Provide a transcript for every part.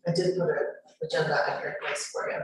I did put an agenda in your place for you.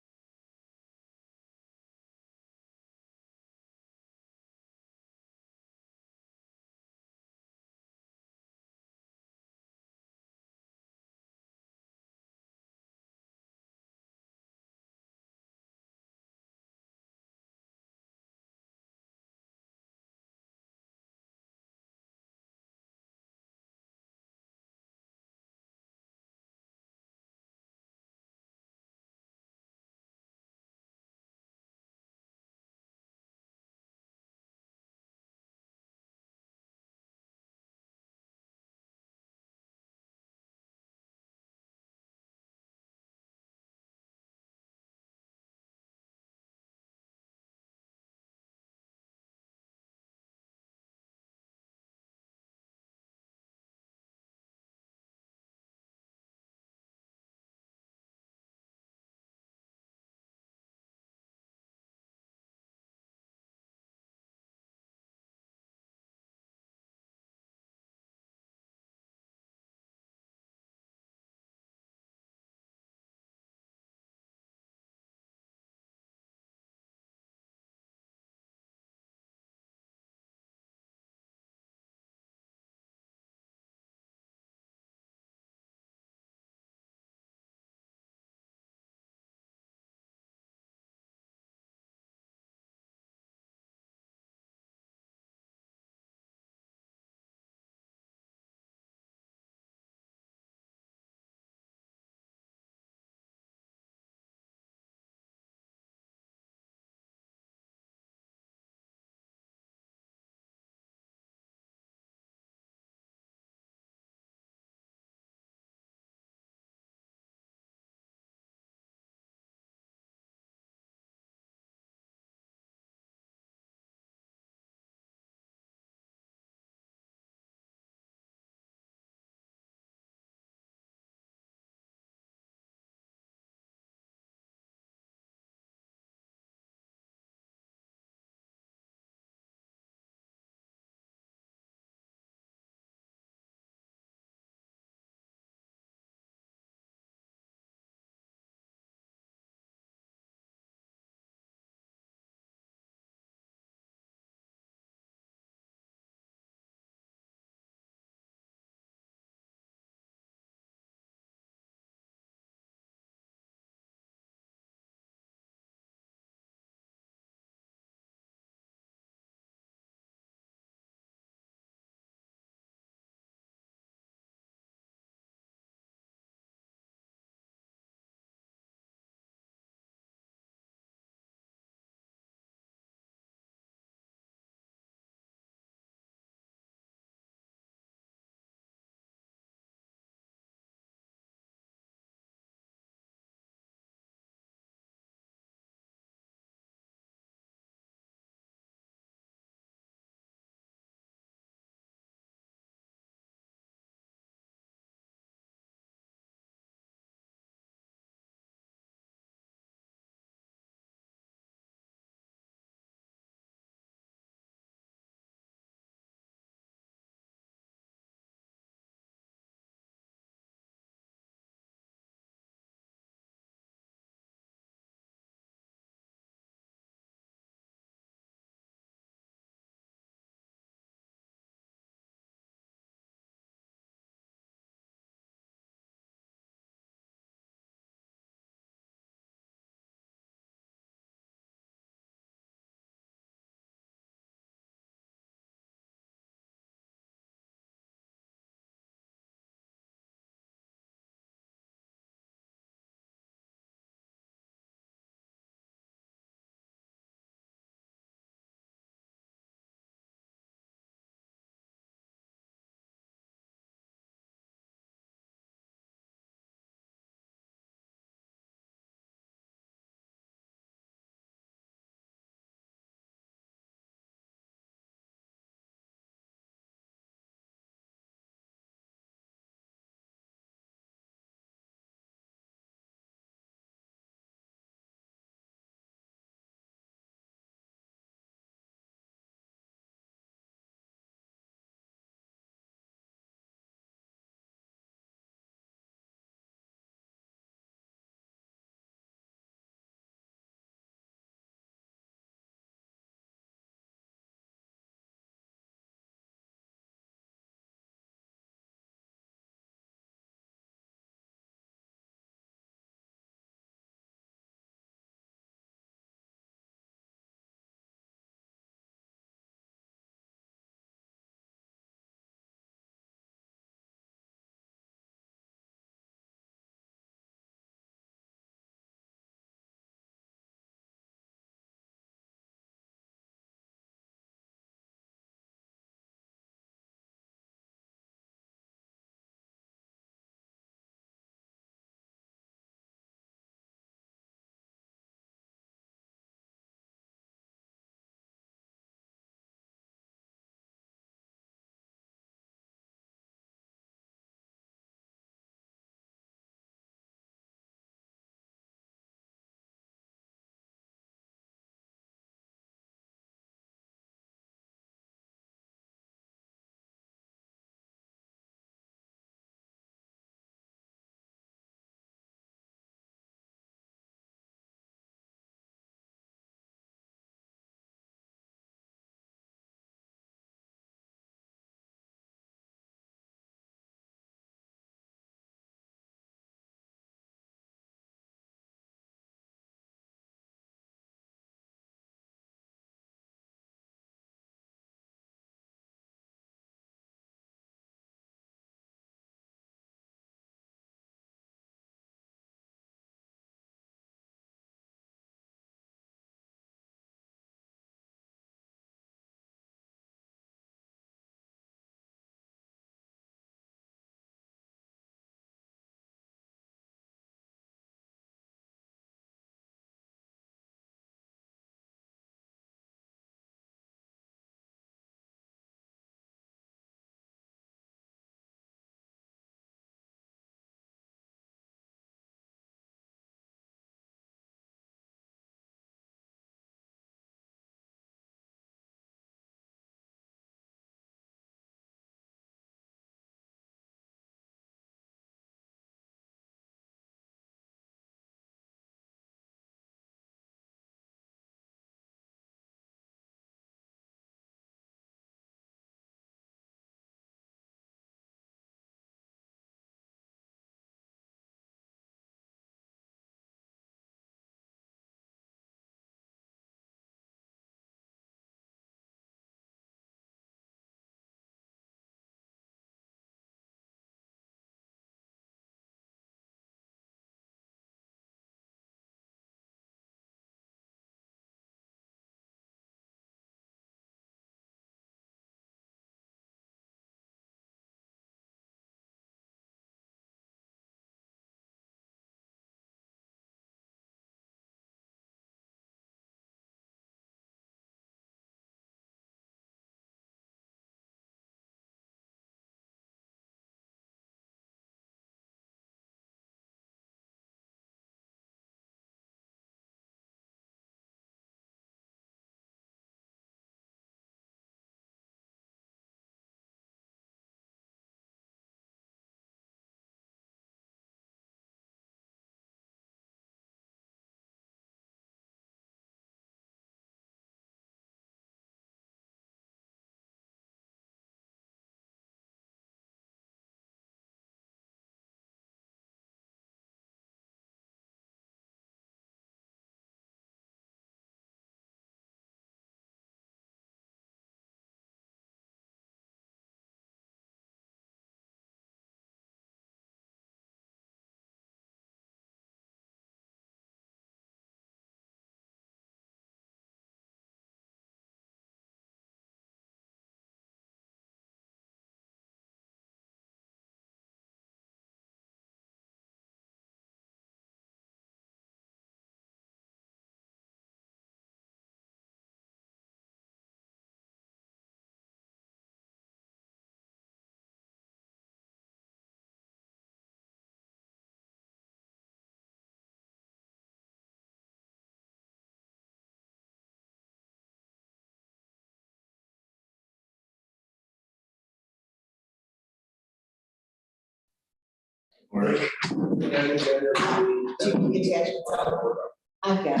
I've got.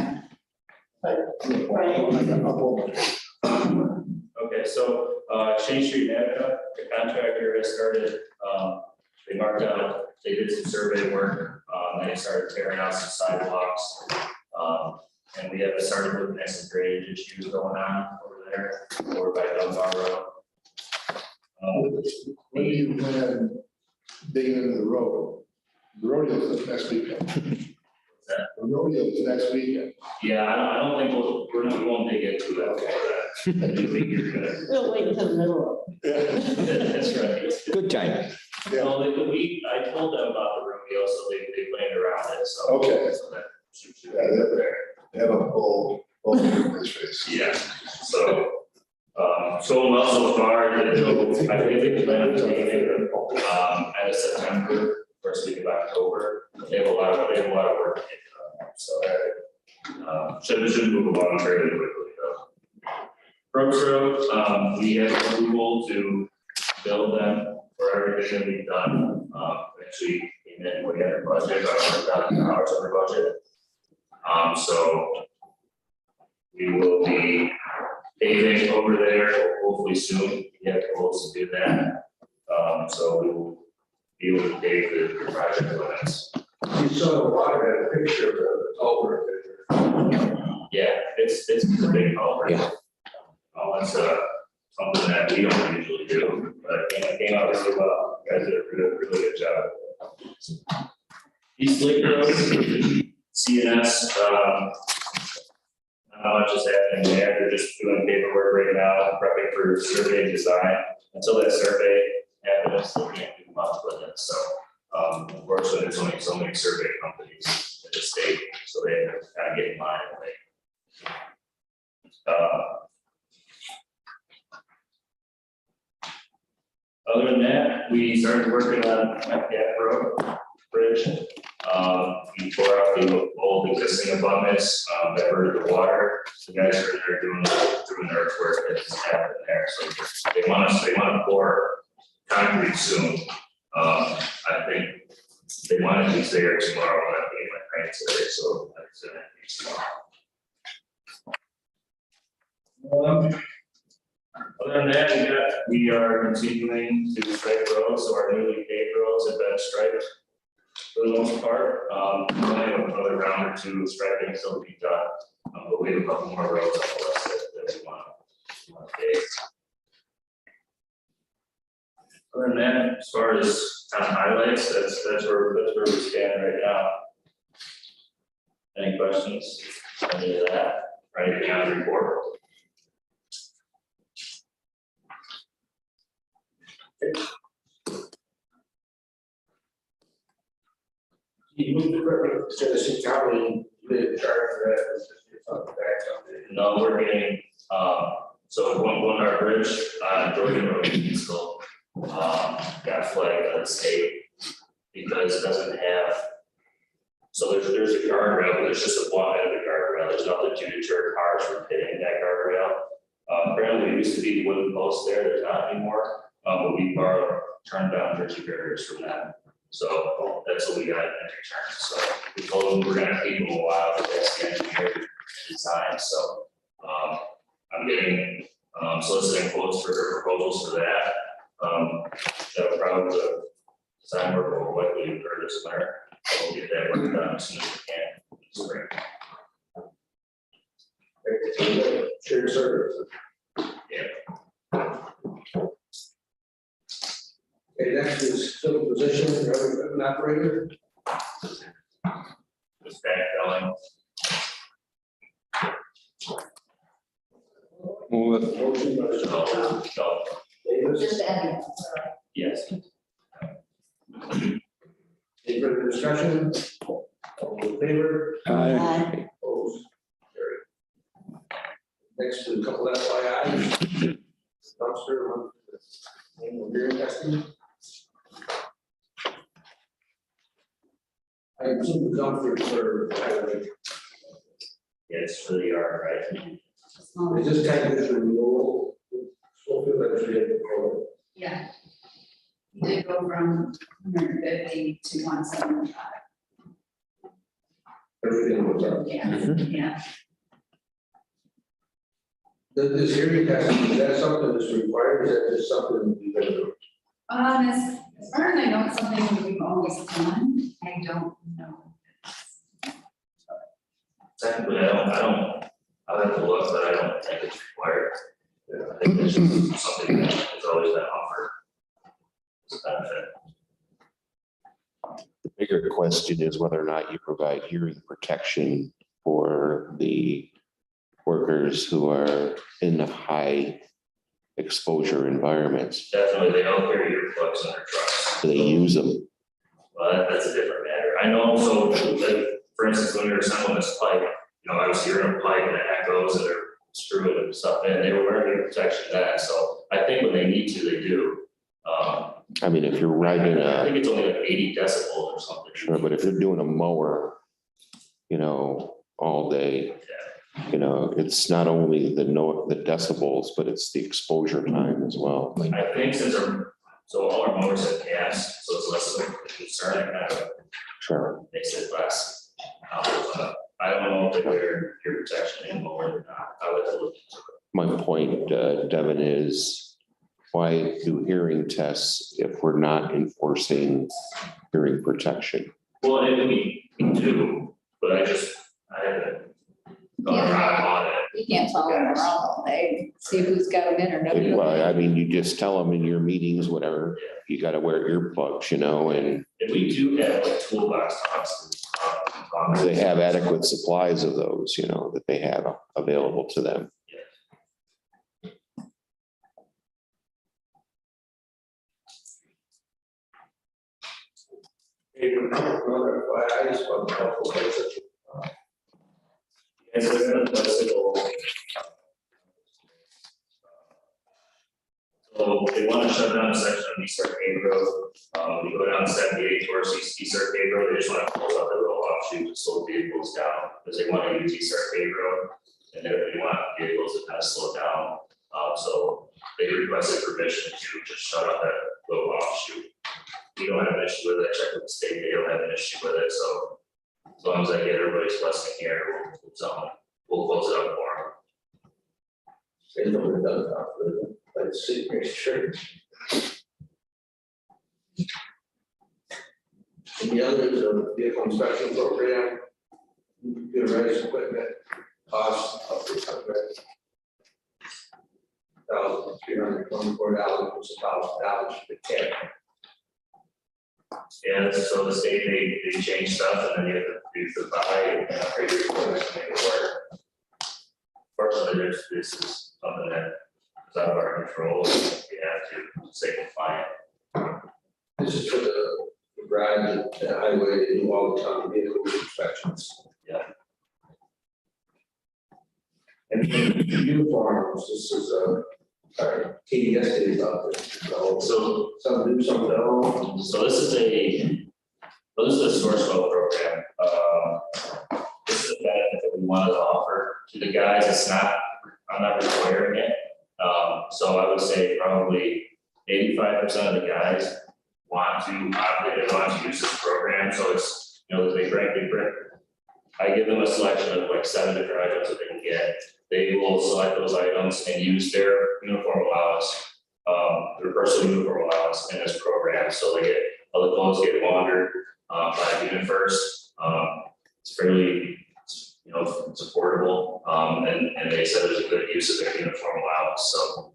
Okay, so, Shane Street Avenue, the contractor has started, they marked out, they did some survey work, they started tearing out some sidewalks. And we have started looking at some drainage issues going on over there, over by Dunbar Road. When do you plan digging into the road? The rodeo's next weekend. that? The rodeo's next weekend. Yeah, I don't think we won't dig into that for that. I do think you're gonna. We'll wait until the middle of. That's right. Good time. Yeah. No, I told them about the rodeo, so they planned around it, so. Okay. So that should be Yeah, there. They have a full this face. Yeah, so, so well so far, I think they plan on taking it, end of September, first week of October. They have a lot of work to get done, so, should move along fairly quickly though. Brooks Road, we have approval to build them for everything that we've done, actually, came in way under budget, about $1,000 over budget. So we will be paving over there hopefully soon. We have goals to do that. So we will be able to pave the project limits. You saw the water, that picture of the culvert. Yeah, it's a big culvert. Yeah. It's something that we don't usually do, but it came out really well. You guys did a really good job. East Lake Road, CNS, not much is happening there. They're just doing paperwork right now, prepping for survey and design. Until that survey happens, they can't do much with it. So, unfortunately, there's only so many survey companies in the state, so they have to kind of get in line. Other than that, we started working on Metcalf Road Bridge. We tore out the old existing abutments that hurt the water. The guys are there doing their earthwork that's happening there. So they want to pour concrete soon. I think they want to be there tomorrow. I'm getting my crank today, so that's gonna be tomorrow. Other than that, we are continuing to stripe roads, so our newly paved roads have been striped for the most part. We only have another round or two of striping still to be done, but we have a couple more roads on the list that we want to pave. Other than that, as far as kind of highlights, that's where we stand right now. Any questions? Any of that? Or anything on the report? You moved the equipment to Tennessee County, you didn't charge for that, it's just your fund back. No, we're getting, so one our bridge on Jordan Road, Eastville, got flagged by the state because it doesn't have, so there's a guardrail, but there's just a block end of the guardrail, there's nothing to deter cars from hitting that guardrail. Apparently there used to be wooden posts there, there's not anymore, but we borrowed, turned down bridge barriers from that. So that's what we got in return. So we told them we're gonna keep them a while, but that's the engineer design. So I'm getting soliciting quotes for proposals for that. That would probably the design work will likely occur this winter. We'll get that work done as soon as we can. Spring. Shared service. Yeah. Okay, next is civil position, an operator. Just backfilling. Move it. Motion by Mr. So, Davis, Just adding. yes. any further discussion? All in favor? Aye. Opposed? Carried. Next is a couple FYIs. Dumpster, annual beer testing. I assume the dumpster for, Yeah, it's for the yard, right? is this kind of just renewal? So feel that we have to go. Yeah. They go from 150 to 175. Everything was up. Yeah. This hearing test, is that something that's required, is that just something you can do? As far as I know, it's something we've always done. I don't know. Technically, I'll have to look, but I don't think it's required. I think it's just something that has always been offered. It's a benefit. The bigger question is whether or not you provide hearing protection for the workers who are in the high exposure environments. Definitely, they don't carry earplugs in their trucks. Do they use them? Well, that's a different matter. I know, so, like, for instance, when we were assembling this pipe, I was hearing a pipe and it echoes and they're screwing and stuff in, they were wearing ear protection then, so I think when they need to, they do. I mean, if you're riding I a, think it's only like 80 decibels or something. sure, but if you're doing a mower, all day, it's not only the decibels, but it's the exposure time as well. I think so all our motors have gas, so it's less of a concern, it kind of Sure. makes it less. I don't know if they wear ear protection anymore or not. I would have to look into it. My point, Devin, is why do hearing tests if we're not enforcing hearing protection? Well, and we do, but I haven't gone around on it. You can't follow them around all day, see who's got them in or nobody. Well, I mean, you just tell them in your meetings, whatever, you gotta wear earplugs, and And we do have like toolbox talks. they have adequate supplies of those, that they have available to them. I just want to help. And so they're gonna bicycle. So they want to shut down a section of East Arcade Road. You go down 78 towards East Arcade Road, they just want to close out the little offshoot to slow vehicles down, because they want to use East Arcade Road. And they want vehicles to kind of slow down. So they requested permission to just shut off that little offshoot. We don't have an issue with it, I checked with the state, they don't have an issue with it, so as long as I get everybody's blessing here, we'll close it up for They don't have done that, let's see, make sure. And the other is a vehicle inspection program, computerized equipment, cost of $600,324, was $1,000 for the camp. Yeah, so the state, they change stuff and then you have to do the buy and upgrade your equipment to make it work. Fortunately, this is something that is out of our control, we have to stay compliant. This is for the garage and the highway, they do all the time vehicle inspections. Yeah. And uniforms, this is our TDS days out there, so some do, some don't. So this is the source code program. This is a benefit that we wanted to offer to the guys. I'm not requiring it. So I would say probably 85% of the guys want to use this program. So it's, they bring, I give them a selection of like 7 different items that they can get. They will select those items and use their uniform allowance, their personal uniform allowance in this program. So they get, all the clothes get laundered by unit first. It's fairly, it's affordable. And they said there's a good use of their uniform allowance. So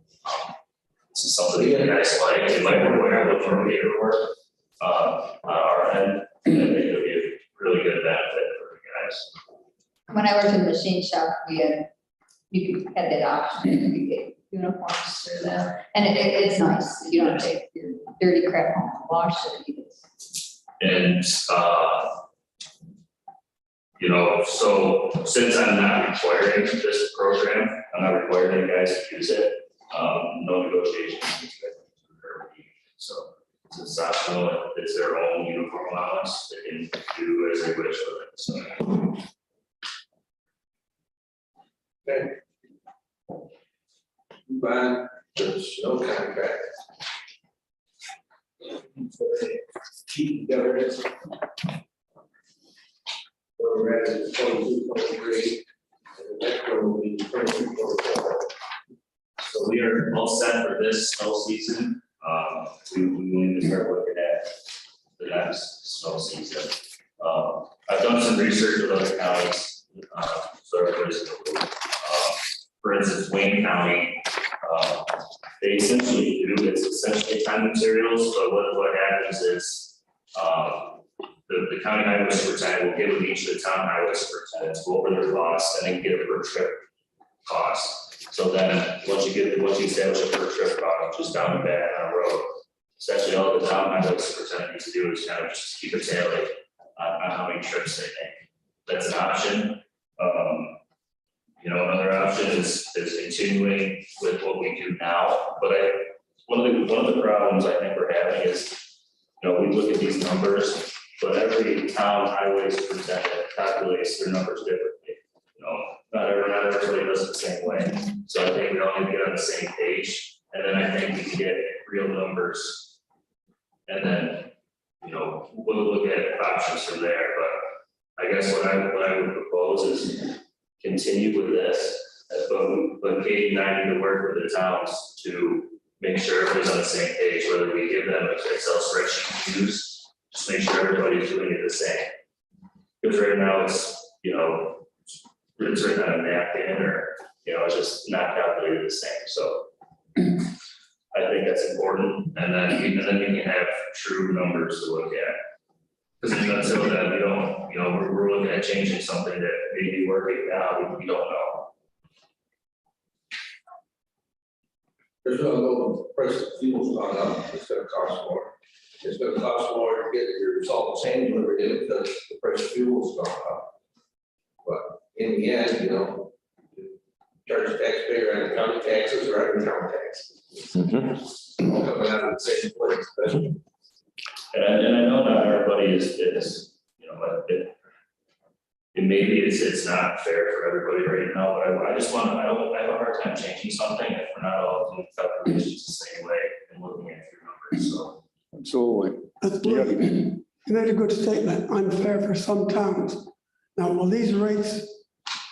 this is something that you guys like. It might require a little more paperwork on our end. And I think it'll be a really good benefit for you guys. When I worked in the machine shop, you had that option, you get uniforms through them, and it's nice, you don't take your dirty crap home and wash it. And, so since I'm not requiring this program, I'm not requiring you guys to use it, no negotiations. So since it's optional, it's their own uniform allowance, they can do as they wish with it, so. Okay. But there's no contract. Keep together. We're at 22, 23, and the next one will be 22, 24. So we are all set for this snow season. We need to start looking at the next snow season. I've done some research with other counties, so everybody's, for instance, Wayne County, they essentially do, it's essentially time materials, but what happens is, the county highway superintendent will give with each of the town highway superintendents, go over their costs, and then get a per trip cost. So then, once you establish a per trip cost, which is down and back on a road, essentially all the town highway superintendent needs to do is kind of just keep a tally on how many trips they make. That's an option. Another option is continuing with what we do now, but one of the problems I think we're having is, we look at these numbers, but every town highway superintendent calculates their numbers differently. Not everybody does it the same way. So I think we all need to get on the same page, and then I think we can get real numbers. And then, we'll look at options from there, but I guess what I would propose is continue with this, but Katie and I need to work with the towns to make sure everybody's on the same page, whether we give them an Excel spreadsheet to use, just make sure everybody's doing it the same. Because right now it's written on a napkin or, it's just not calculated the same, so. I think that's important, and then we can have true numbers to look at. Because until then, we don't, we're looking at changing something that may be working now, we don't know. There's no price of fuel's gone up, it's gonna cost more. It's gonna cost more to get your salt and sand delivered in because the price of fuel's gone up. But in the end, charge the taxpayer on the county taxes or on the town taxes. All coming out of the same place. And I know not everybody is, it maybe it's not fair for everybody right now, but I just I have a hard time changing something if we're not all doing calculations the same way and looking at your numbers, so. Absolutely. You made a good statement, unfair for some towns. Now, will these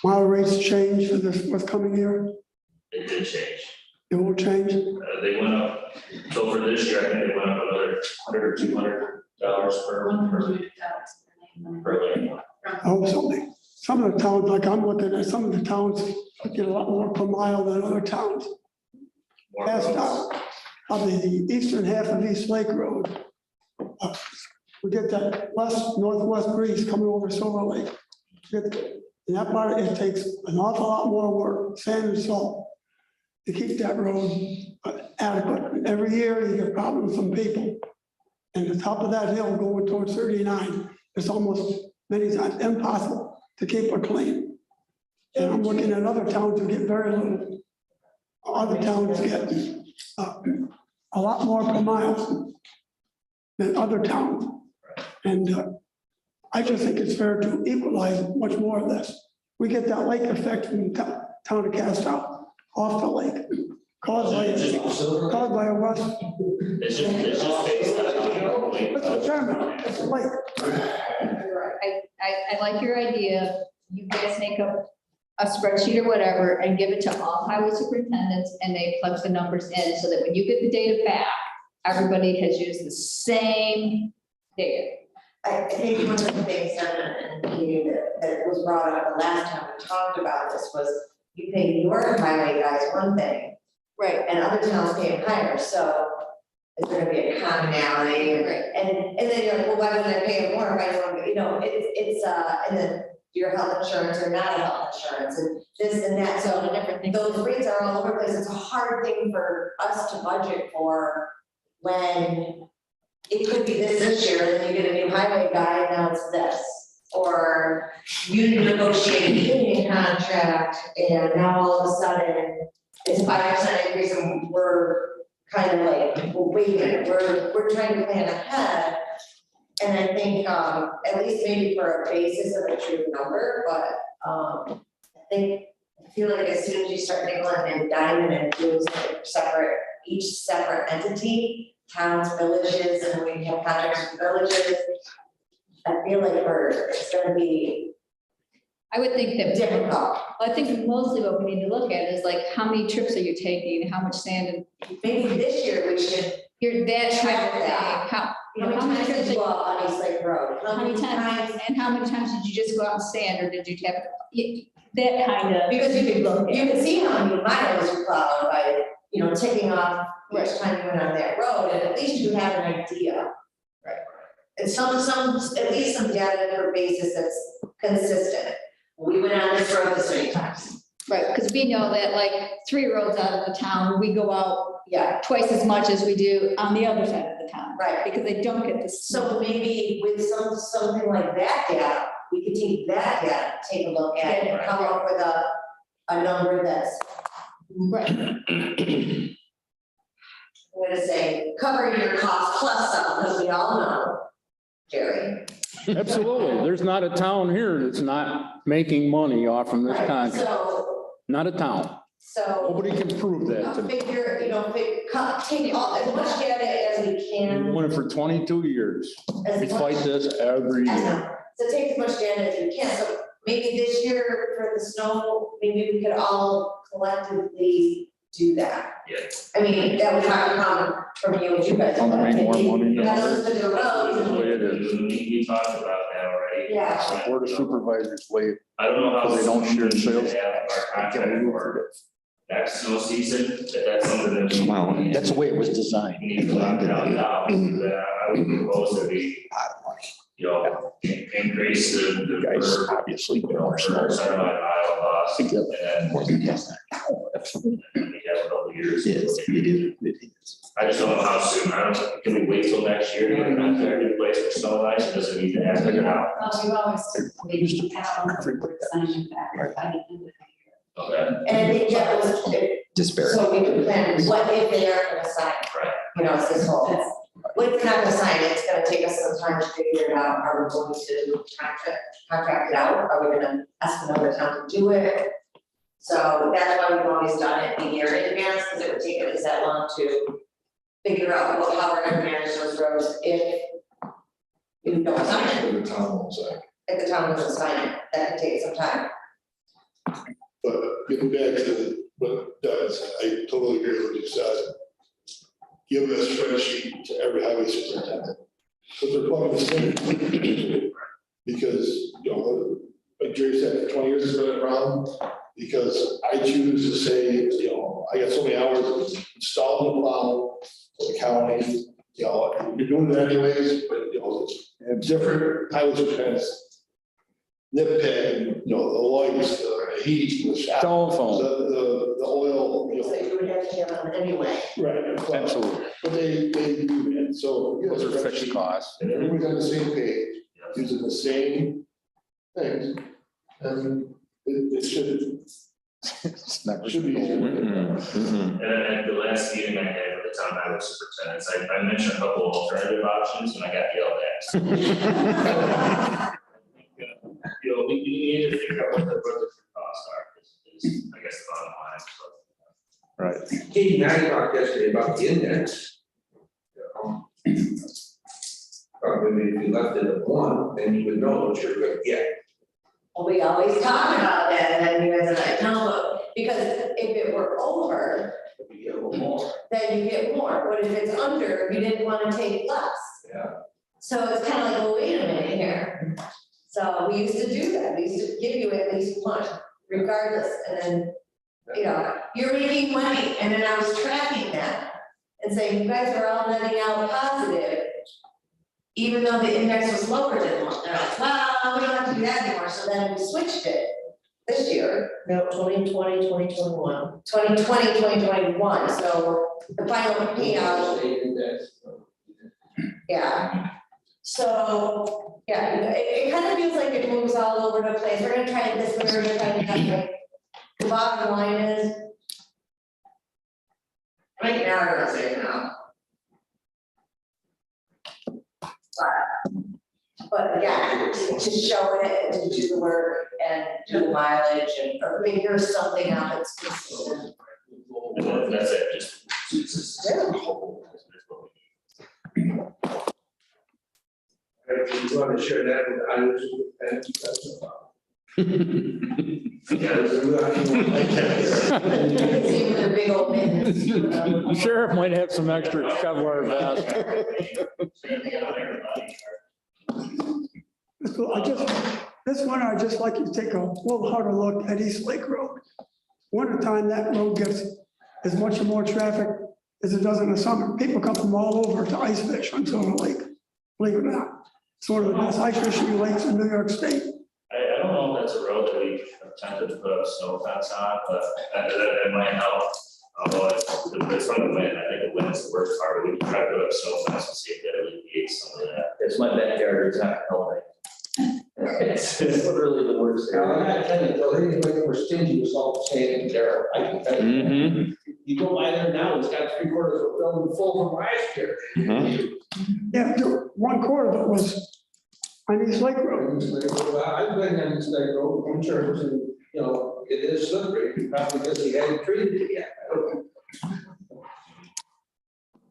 mile rates change for this, what's coming year? It did change. It will change? They went up, so for this year, I think they went up another $100 or $200 per lane. Oh, something. Some of the towns, like I'm looking at, some of the towns get a lot more per mile than other towns. More Past roads. out of the eastern half of East Lake Road. We get that northwest breeze coming over Silver Lake. In that part, it takes an awful lot more work, sand and salt, to keep that road adequate. And every year you get problems from people. And the top of that hill going towards 39, it's almost many times impossible to keep it clean. And I'm looking at other towns who get very little. Other towns get a lot more per mile than other towns. And I just think it's fair to equalize much more of this. We get that lake effect from the town of Castro off the lake, caused by a west. It's just based on. It's a terminal, it's a lake. I like your idea. You guys make a spreadsheet or whatever and give it to all highway superintendents and they plug the numbers in so that when you get the data back, everybody has used the same data. I think one of the things that was brought up the last time we talked about this was you pay your highway guys one thing. Right. And other towns pay them higher, so is there gonna be a commonality? And then you're like, well, why wouldn't I pay them more if I don't, and then your health insurance or not a health insurance and this and that, so different things. those rates are all over the place. It's a hard thing for us to budget for when it could be this year, and then you get a new highway guy, and now it's this. Or you negotiate a union contract, and now all of a sudden, it's 5% increase, and we're kind of like, well, wait a minute, we're trying to plan ahead. And I think, at least maybe for a basis of a true number, but I feel like as soon as you start nickel and diming and doing each separate entity, towns, villages, and we have contracts with villages. I feel like it's gonna be I would think that, difficult. I think mostly what we need to look at is like, how many trips are you taking, how much sand, and Maybe this year we should, you're that kind Track of thing, that. how, you how know, many how many times trips did you are go out on East Lake Road? how many times, and how many times did you just go out and sand, or did you have, that kind of. Because you look can, at. you can see how many miles you plowed by, ticking off each time you went on that road, and at least you have an idea. Right. And at least some data for basis that's consistent. We went on this road this many times. Right, because we know that like 3 roads out of the town, we go out Yeah, twice as much as we do on the other side of the town, right. because they don't get this. So maybe with something like that data, we could take that data, take a look at it, and come up with a number that's, Right, I'm gonna say, cover your cost plus some, because we all know, Jerry. Absolutely. There's not a town here that's not making money off from this Right, contract. so, Not a town. Nobody can prove that to me. figure, take all, as much data as we We can. won it for 22 years. as We much- fight this every year. So take as much data as you can, so maybe this year for the snow, maybe we could all collectively do that. Yeah. I mean, that would have to come from you and you guys. I'll make more money than That goes to the roads. That's the way it is. We talked about that already. Yeah. Board of Supervisors wait. I don't know how. Because they don't share soon we sales. should have our contract for next snow season, if that's something that we. Wow, That's the way it was designed. We need to lock down now, then I would propose that we, increase the Guys, per, obviously, per certified mile cost. And then More than just that. we have a couple of years. It is, it is. I just don't know how soon, can we wait till next year to get a contract in place for snow and ice, or does it need to happen now? We've always maybe signing back by the end of the year. Okay, And I think that was, Disparate. so we could plan, what if they aren't gonna sign? right. It's this whole, what if they're not gonna sign, it's gonna take us some time to figure it out, are we going to contract it out, are we gonna ask another town to do it? So that's why we've always done it a year in advance, because it would take us that long to figure out how we're gonna manage those roads if you don't sign it, The town won't say. if the town doesn't sign it, that could take some time. But getting back to what Doug said, I totally agree with what you said. Give a spreadsheet to every highway superintendent. But they're plugging this in. Because, like Jerry said, for 20 years it's been around, because I choose to say, I got so many hours installing the plow for the county, you're doing it anyways, but, different highway superintendents nitpick, the lights, the heat, the shop. Telephone. The oil, So you would have to have them anyway. Right. Absolutely. But they do that, so. Those are fixed costs. And everybody's on the same page, using the same things, and it should, It's never should be easier. And at the last meeting I had with the town highway superintendents, I mentioned a couple of alternative options and I got yelled at. We need to figure out what the costs are, is I guess the bottom line, so. Right. Katie and I talked yesterday about the index. Probably if you left it at 1, then you would know what you're gonna get. Well, we always talk about that, and then you guys are like, no, because if it were over, If you get a little more. then you get more, but if it's under, you didn't wanna take less. Yeah. So it's kind of like, well, wait a minute here. So we used to do that, we used to give you at least one, regardless, and then, you're making money, and then I was tracking that. And saying, you guys are all netting out positive, even though the index was lower than one, they're like, well, we don't have to do that anymore, so then we switched it. This year, 2020, 2021, 2020, 2021, so the final payout. State index. Yeah. So, it kind of feels like it moves all over the place. We're gonna try it this way, we're gonna try it that way. The bottom line is. Right now, I'm gonna say no. But yeah, to show it, and to do the work and do the mileage and or figure something out that's consistent. And that's it, just. Yeah. to share that with the highway superintendent, that's no problem. See with the big old mittens. Sheriff might have some extra Kevlar vest. This winter, I'd just like you to take a little harder look at East Lake Road. Wintertime, that road gets as much or more traffic as it does in the summer. People come from all over to ice fish on Silver Lake, believe it or not. It's one of the best ice fishing lakes in New York State. I don't know if that's a road that we attempted to put a snow fence on, but that might help. Although it's from the wind, I think the wind's the worst part, we can try to put up snow fence and see if that alleviates some of that. It's my backyard, it's not helping. It's literally the worst. Now, I'm not telling you, though, they didn't make it for stingy with salt sand there. I can tell you. Mhm. You go by there now, it's got 3/4 of the building full from last year. Mhm. Yeah, 1/4 of it was on East Lake Road. I've been on this Lake Road, I'm sure it was, you know, it is slippery, probably because he hadn't treated it yet. I don't know.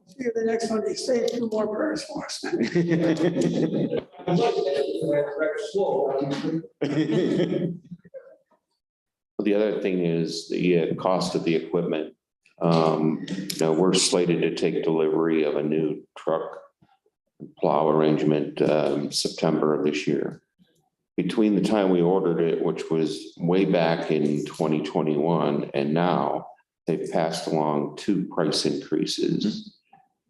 See you the next one, say a few more prayers for us. I'd like to record slow, obviously. The other thing is the cost of the equipment. Now, we're slated to take delivery of a new truck plow arrangement September of this year. Between the time we ordered it, which was way back in 2021, and now, they've passed along 2 price increases.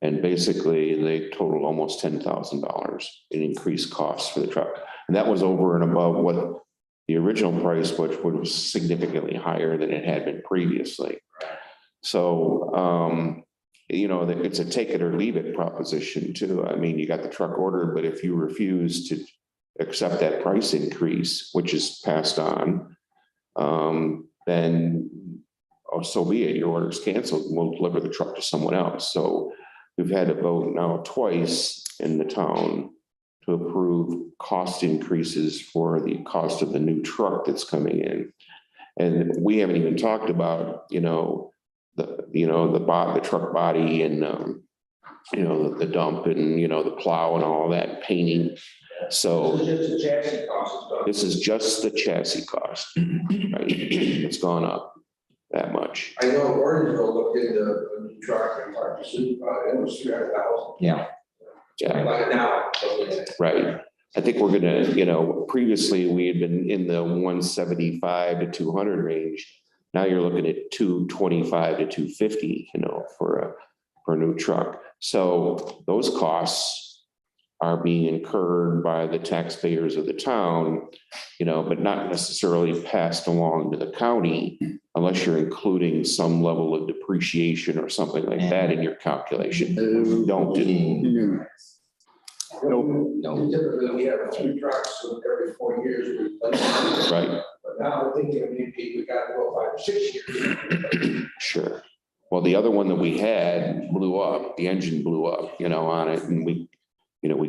And basically, they totaled almost $10,000 in increased costs for the truck. And that was over and above what the original price, which was significantly higher than it had been previously. So, you know, it's a take it or leave it proposition too. I mean, you got the truck ordered, but if you refuse to accept that price increase, which is passed on, then so be it, your order is canceled, and we'll deliver the truck to someone else. So we've had to vote now twice in the town to approve cost increases for the cost of the new truck that's coming in. And we haven't even talked about, the truck body and, the dump and, the plow and all that painting. So This is just the chassis cost. this is just the chassis cost, right? It's gone up that much. I know Orangeville looked into a new truck and talked to Sue, it was 300,000. Yeah. Like now. Right. I think we're gonna, previously we had been in the 175 to 200 range. Now you're looking at 225 to 250, for a new truck. So those costs are being incurred by the taxpayers of the town, but not necessarily passed along to the county unless you're including some level of depreciation or something like that in your calculation. Don't do. No. Typically, we have 2 trucks every 4 years. Right. But now we're thinking maybe we got to go 5 or 6 years. Sure. Well, the other one that we had blew up, the engine blew up, on it, and we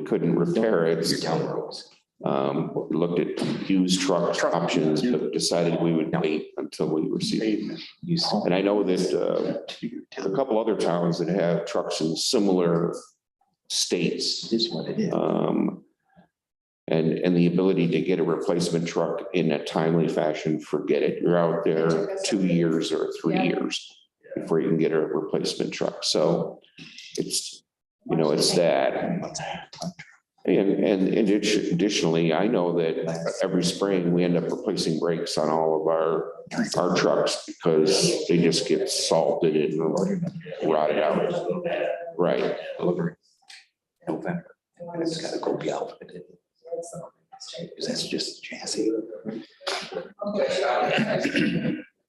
couldn't repair it. We looked at used truck options, but decided we would wait until we received it. And I know that a couple other towns that have trucks in similar states. This is what it is. And the ability to get a replacement truck in a timely fashion, forget it. You're out there 2 years or 3 years before you can get a replacement truck. So it's, it's that. And additionally, I know that every spring we end up replacing brakes on all of our trucks because they just get salted and rotted out. Right. November. It's gotta go be outfitted. Because that's just chassis.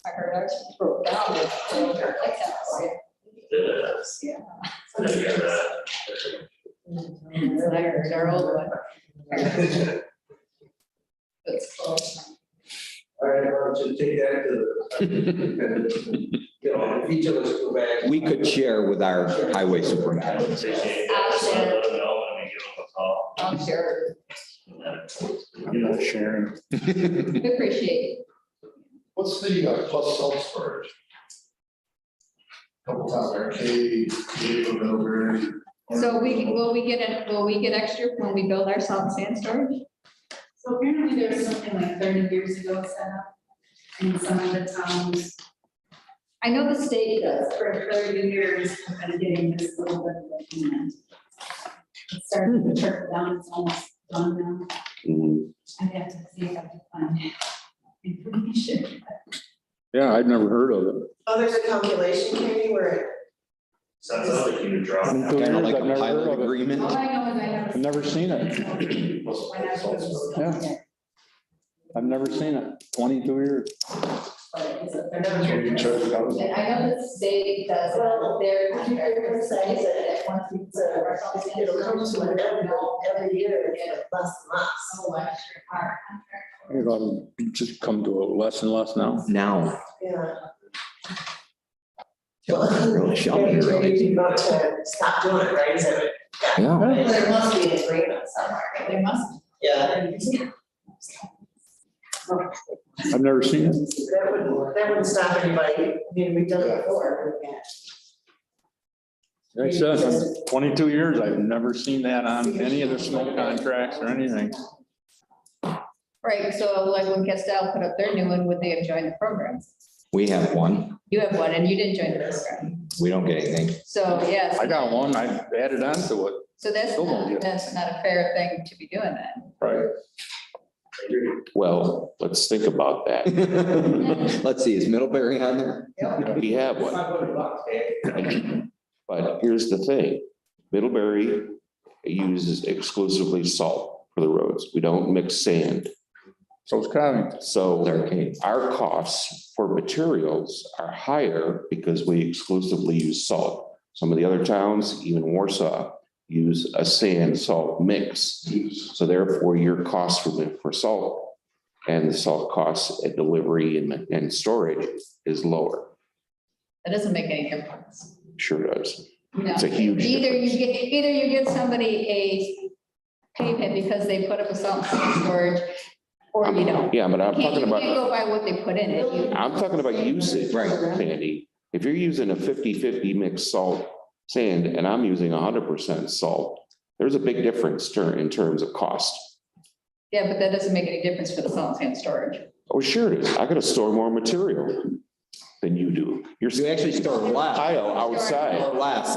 I heard ours broke down. Yeah. I heard our old one. It's close. All right, I want you to take that to the, if each of us go back. We could share with our highway superintendent. I'm sure. I'm not sharing. We appreciate it. What's the plus self-storage? Couple times, Arcade, Middlebury, So will we get extra when we build our salt and sand storage? So apparently there was something like 30 years ago set up in some of the towns. I know the state does. For 30 years, we've been getting this little bit of a payment. It started to trickle down, it's almost done now. Mm, I have to see if I can find information. Yeah, I'd never heard of it. Oh, there's a calculation, Katie, where it Sounds like a huge drop. Kind Kind of like I've a never heard pilot of it. agreement. All I know is I have. I've never seen it. When I was- Yeah. I've never seen it. 22 years. I know the state does, their contractors say that once we put our salt and sand it'll come to an end, but every year it's like less and less. so extra our contract. It'll just come to a less and less now. Now. Yeah. Really shocking, really. Maybe not to stop doing it, right? Is it? Yeah. There must be an agreement somewhere. There must. Yeah. I've never seen it. That wouldn't stop anybody. I mean, we've done it before. Like I said, 22 years, I've never seen that on any of the smoke contracts or anything. Right, so like when Castel put up their new one, would they have joined the program? We have one. You have one and you didn't join the program. We don't get anything. So, yes. I got one, I added on to it. So that's not a fair thing to be doing that. Right. well, let's think about that. Let's see, is Middlebury on there? We have one. $500, But here's the thing, Middlebury uses exclusively salt for the roads. We don't mix sand. So it's Covington. So Okay. our costs for materials are higher because we exclusively use salt. Some of the other towns, even Warsaw, use a sand salt mix. So therefore your cost for salt and the salt costs at delivery and storage is lower. That doesn't make any difference. Sure does. No. It's a huge Either difference. you get somebody a payment because they put up a salt and sand storage, or you don't. Yeah, but I'm You talking can't about, go by what they put in it. I'm talking about usage, Right. Sandy. If you're using a 50-50 mixed salt sand and I'm using 100% salt, there's a big difference in terms of cost. Yeah, but that doesn't make any difference for the salt and sand storage. Oh, sure it is. I gotta store more material than you do. You actually store less. Tile outside. Or less.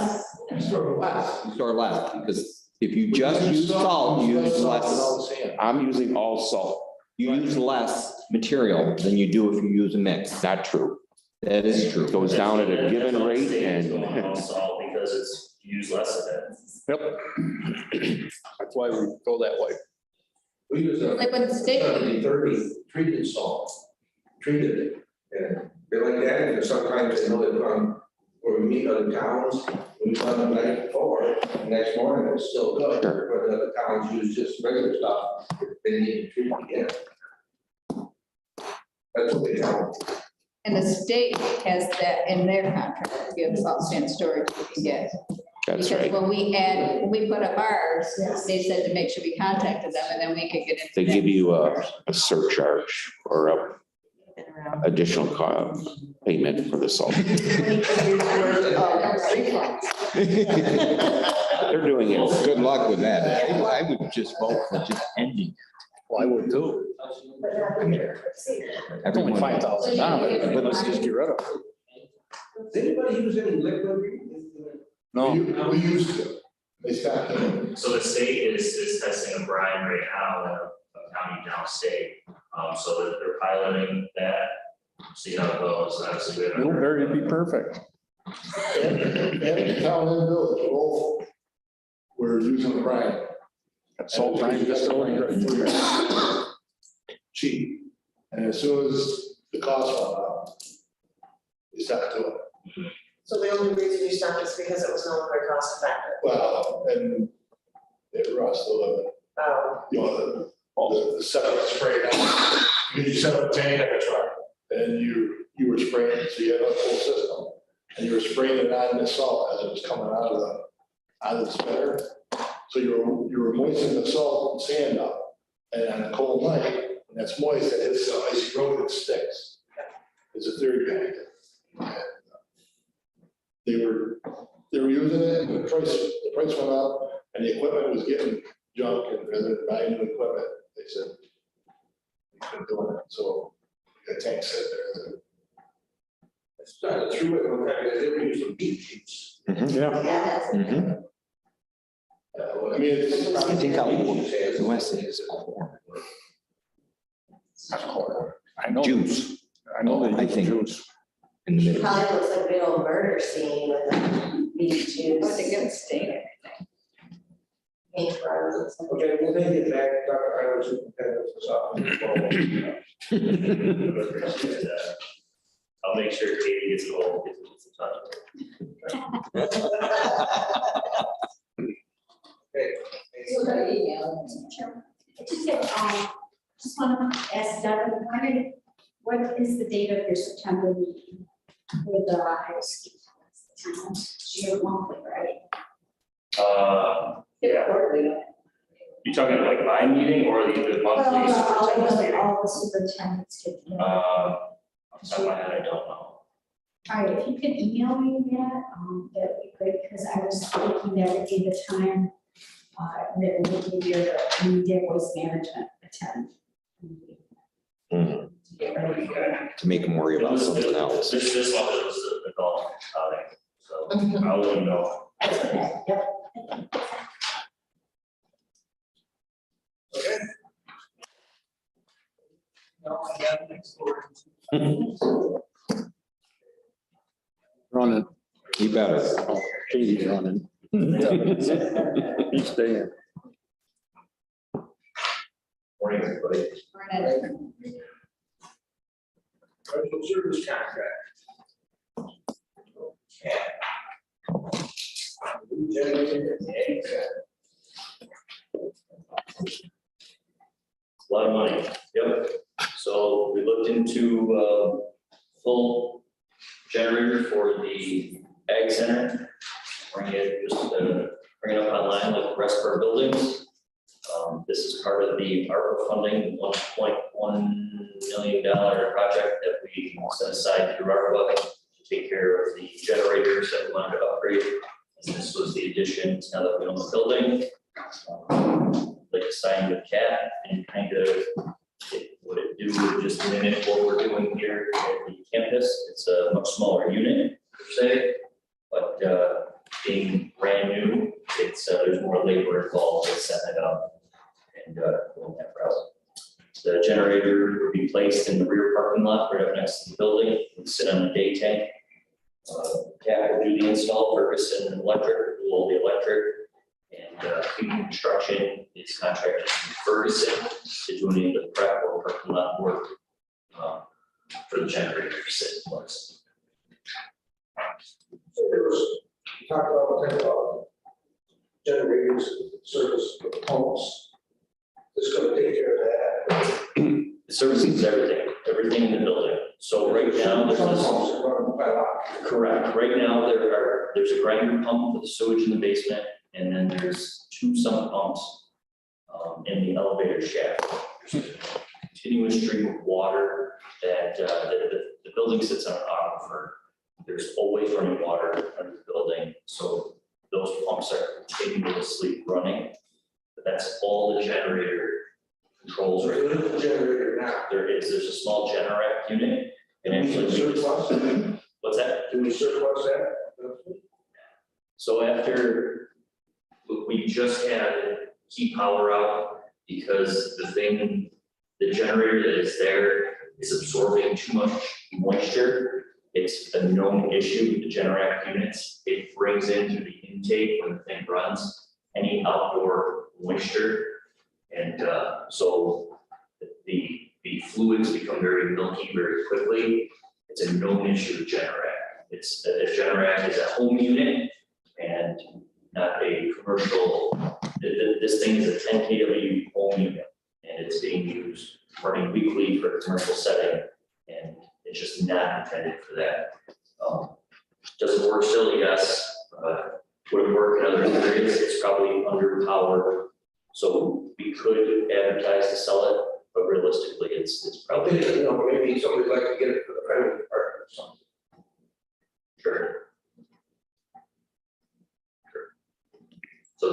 Sort of last. You store less, because if you just use salt, you use less. I'm using all salt. You use less material than you do if you use a mix. Not true. That is true. It goes down at a given rate Going and all salt because it's used less of it. Yep. That's why we go that way. We use a Like when the state, 70-30 treated salt, treated it. And they like that, and sometimes they know they put on, where we meet other towns, we done the night before, the next morning it's still good. But the other towns use just regular stuff, they need to treat it again. That's what they tell them. and the state has that in their contract, you have salt and sand storage you can get. that's Because right. when we put up ours, they said to make sure we contacted them and then we could get into. They that. give you a surcharge or a additional payment for the salt. They're doing it. Good luck with that. I would just vote for just ending. Well, I would too. It's only $5,000, but let's just get rid of it. Does anybody use any liquid? No, We used to, they stopped. So the state is testing a brine right now in a county downstate. So they're piloting that, see how it goes. Obviously, we haven't- Middlebury would be perfect. And the town and village, both were using the brine. That's salt brine distillery right there. Cheap. And as soon as the cost went up, they stopped doing it. So the only reason you stopped is because it was no longer cost effective. Well, and it rust a little bit. You know, the setup spray down. You set up a tank in a truck, and you were spraying, so you had a full system. And you were spraying it on the salt as it was coming out of the spinner. So you were moistening the salt and sand up. And on a cold night, when that's moist, it hits the icy road, it sticks. It's a theory behind it. And they were using it, and the price went up and the equipment was getting junk, and rather than buying new equipment, they said we couldn't do it, so the tank sat there. It's not a true way, one time they did use some beef cheese. Yeah. Yeah, that's. Mhm. I mean, it's. I think out west is corn. Not corn, I know. juice I know I they use think- juice. in the middle. Probably looks like a big old murder scene with the beef juice. But they get steak. Paint roads. Okay, we'll take it back, Dr. Ira, superintendent for something. I'll make sure Katie gets involved, gets some time. I just want to ask Doug, what is the date of your September meeting with the high school? You're monthly, right? Yeah, you talking like my meeting or the monthly? superintendent's meeting? All the superintendents get together. Off the top of my head, I don't know. All right, if you can email me that, that'd be great, because I was thinking that would be the time that would be your immediate waste management attend. Mhm. To get ready for that. To make them worry about something else. This one was the golf outing, so I'll let them know. Yep. Okay. Now, I got next word. Running. You better. Oh, Katie's running. He's staying. Morning, everybody. Special service contract. A lot of money, yep. So we looked into full generator for the ag center. Bring it up online like the rest of our buildings. This is part of the ARPA funding, $1.1 million project that we set aside through ARPA to take care of the generators that we wanted to upgrade. And this was the addition, now that we own the building. Like to sign with Cat and kind of what it do would just mimic what we're doing here at the campus. It's a much smaller unit per se, but being brand new, it's there's more labor involved in setting it up and going that route. The generator would be placed in the rear parking lot right up next to the building. It would sit on a day tank. Cat will do the install, Ferguson Electric will do all the electric. And Human Construction is contracted to Ferguson to do any of the prep or parking lot work for the generator to sit in place. So there was, you talked about what type of generators, service, pumps. This is gonna take care of that. It services everything in the building. So right now, there's Some this. pumps are running quite a lot. Correct. Right now, there's a grinder pump for the sewage in the basement, and then there's 2 sump pumps in the elevator shaft. There's a continuous stream of water that the building sits on an aquifer. There's always running water under the building, so those pumps are continuously running. But that's all the generator controls right now. There's a generator now. There's a small Generac unit, and actually. Surplus? What's that? Do we surplus that? So after, we just had to keep power out because the generator that is there is absorbing too much moisture. It's a known issue with the Generac units. It brings into the intake when the thing runs any outdoor moisture. And so the fluids become very milky very quickly. It's a known issue with Generac. It's Generac is a home unit and not a commercial. This thing is a 10 kW home unit, and it's being used running weekly for a commercial setting, and it's just not intended for that. Does it work still? Yes. Would it work in other areas? It's probably underpowered, so we could advertise to sell it, but realistically, it's probably. You know, maybe somebody'd like to get it for the fire department or something. Sure.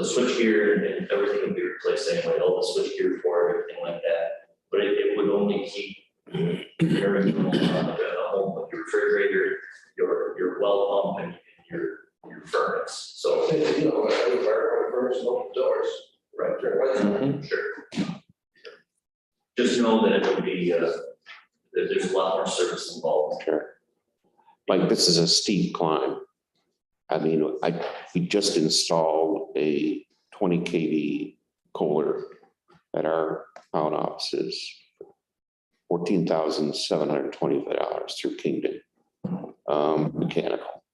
the switchgear and everything would be replaced anyway, all the switchgear for it, everything like that. But it would only keep your home, like your refrigerator, your well pump and your furnace, so. You know, every first open doors. Right. Right. Sure. Just know that it would be, that there's a lot more service involved. Sure. Like, this is a steep climb. I mean, we just installed a 20 kV Kohler at our town offices. $14,725 through Kingdon, mechanical.